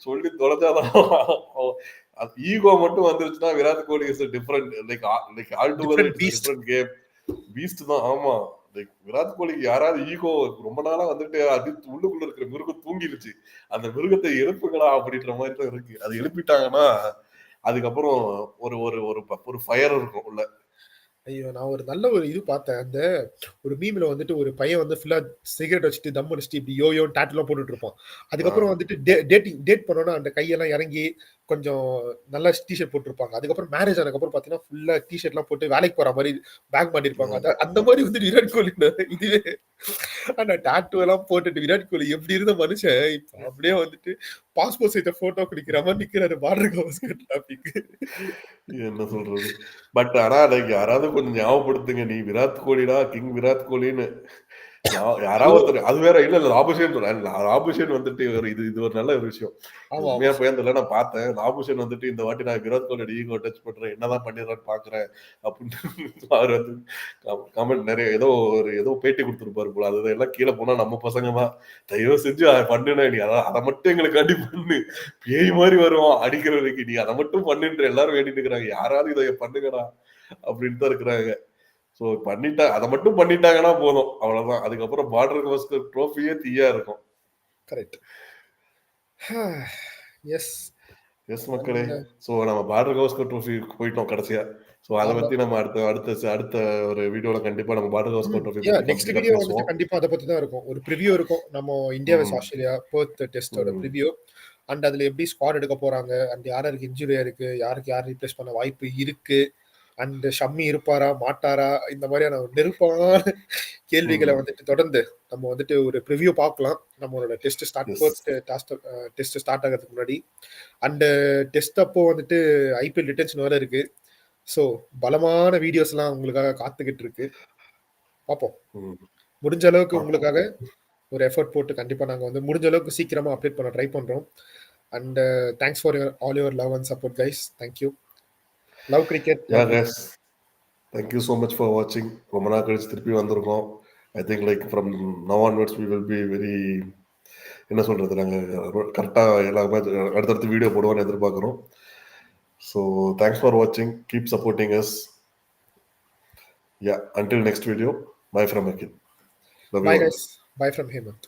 சொல்லி தொலைச்சாதான் அது ஈகோ மட்டும் வந்துருச்சுன்னா Virat Kohli is different like like altogether different it's beast. Different game. Beast தான் ஆமா. லைக் விராட் கோலிக்கு யாராவது ஈகோ ரொம்ப நாளா வந்துட்டு அது உள்ளுக்குள்ள இருக்கிற மிருகம் தூங்கிருச்சு. அந்த மிருகத்தை எழுப்புங்களா அப்படின்ற மாதிரி தான் இருக்கு. அது எழுப்பிட்டாங்கன்னா அதுக்கப்புறம் ஒரு ஒரு ஒரு ஒரு ஃபயர் இருக்கும் உள்ள. ஐயோ! நான் ஒரு நல்ல ஒரு இது பார்த்தேன். அந்த ஒரு மீம்ல வந்துட்டு ஒரு பையன் வந்து ஃபுல்லா சிகரெட் வச்சுட்டு, தம் அடிச்சுட்டு இப்படி யோயோன்னு டாட்டூலாம் போட்டுட்டு இருப்பான். ஆ. அதுக்கப்புறம் வந்துட்டு டேட் பண்ணோம்னா அந்த கையெல்லாம் இறங்கி கொஞ்சம் நல்லா டீ ஷர்ட் போட்டுருப்பாங்க. அதுக்கப்புறம் மேரேஜ் ஆனதுக்கப்புறம் பார்த்தீங்கன்னா, ஃபுல்லா டீ ஷர்ட்லாம் போட்டு வேலைக்கு போற மாரி பேக் மாட்டியிருப்பாங்க. அந்த மாரி வந்துட்டு விராட் கோலி இதுவே ஆனா டாட்டூ எல்லாம் போட்டுட்டு விராட் கோலி எப்படி இருந்த மனுஷன், இப்ப அப்படியே வந்துட்டு பாஸ்போர்ட் சைஸ்ல ஃபோட்டோ குடுக்கிற மாரி நிக்கிறாரு பார்டர் கவாஸ்கர் டிராபிக். என்ன சொல்றது? பட் ஆனா லைக் யாராவது கொஞ்சம் ஞாபகப்படுத்துங்க. நீ விராட் கோலிடா, கிங் விராட் கோலின்னு. யாராவது ஐயோ! ஒருத்தர் அது வேற இல்ல லாபுஷேன் சொல்றேன். லாபுஷேன் வந்துட்டு இது இது ஒரு நல்ல ஒரு விஷயம். இது ஆமா, உண்மையா ஆமா. பொய்யான்னு தெரியல. நான் பார்த்தேன். லாபுஷேன் வந்துட்டு இந்த வாட்டி நான் விராட் கோலியோட ஈகோ டச் பண்றேன். என்னதான் பண்ணிடுறான்னு பார்க்குறேன். அப்படின்னு அவரு வந்து கமெண்ட் நெறைய ஏதோ பேட்டி குடுத்திருப்பாரு போல. அது எல்லாம் கீழ போனா நம்ம பசங்க தான். தயவு செஞ்சு அத பண்ணுடா நீ. அத மட்டும் எங்களுக்காண்டி பண்ணு. பேய் மாரி வருவான் அடிக்கிறதுக்கு. நீ அத மட்டும் பண்ணுன்ற எல்லாரும் வேண்டிட்டு இருக்கிறாங்க. யாராவது இத பண்ணுங்கடா அப்படின்னு தான் இருக்கிறாங்க. சோ அத மட்டும் பண்ணிட்டாங்கன்னா போதும். அவ்வளவுதான். அதுக்கப்புறம் பார்டர் கவாஸ்கர் ட்ரோஃபியே தீயா இருக்கும். கரெக்ட். எஸ். எஸ் மக்களே. அண்ட் சோ நம்ம பார்டர் கவாஸ்கர் ட்ரோஃபிக்கு போயிட்டோம் கடைசியா. சோ அத ஆமா. பத்தி நம்ம அடுத்த ஒரு வீடியோல கண்டிப்பா நம்ம பார்டர் கவாஸ்கர் ட்ரோஃபி பத்தி நெக்ஸ்ட் கம்ப்ளீட்டா வீடியோ வந்துட்டு பேசுவோம். கண்டிப்பா அத பத்தி தான் இருக்கும். ஒரு ப்ரிவ்யூ இருக்கும். நம்ம இந்தியா வெர்சஸ் ம். ஆஸ்திரேலியா பெர்த் டெஸ்டோட ம். ப்ரிவ்யூ. அண்ட் அதுல எப்படி ஸ்குவாட் எடுக்க போறாங்க. அண்ட் யாருக்கு இன்ஜூரியா இருக்கு. யாருக்கு யார் ரீப்ளேஸ் பண்ண வாய்ப்பு இருக்கு. அண்ட் ஷம்மி இருப்பாரா? மாட்டாரா? இந்த மாதிரியான நெருப்பான கேள்விகள ம். வந்துட்டு தொடர்ந்து நம்ம வந்துட்டு ஒரு ப்ரிவ்யூ பார்க்கலாம். நம்மளோட test starts. Perth test start ஆகறதுக்கு முன்னாடி. அண்ட் டெஸ்ட் அப்போ வந்துட்டு ஐபிஎல் ரிட்டன்ஷன் வேற இருக்கு. ஸோ பலமான வீடியோஸ்லாம் உங்களுக்காக காத்துக்கிட்டு இருக்கு. பார்ப்போம். ம். முடிஞ்ச அளவுக்கு பார்ப்போம். உங்களுக்காக ஒரு எஃபோர்ட் போட்டு கண்டிப்பா நாங்க வந்து முடிஞ்ச அளவுக்கு சீக்கிரமா அப்டேட் பண்ண ட்ரை பண்றோம். And thanks for all your love and support guys. Thank you. Love cricket. Yeah love you. Guys. Thank you so much for வாட்சிங். ரொம்ப நாள் கழிச்சு திருப்பி வந்திருக்கோம். I think like from now onwards we will be very என்ன சொல்றது நாங்க கரெக்டா எல்லாமே அடுத்தடுத்து வீடியோ போடுவோம்னு எதிர்பார்க்கிறோம். ஸோ தேங்க்ஸ் ஃபார் வாட்சிங். Keep supporting us. Yeah, until next video, bye from Akhil. Love you Bye all. guys. Bye from Hemant.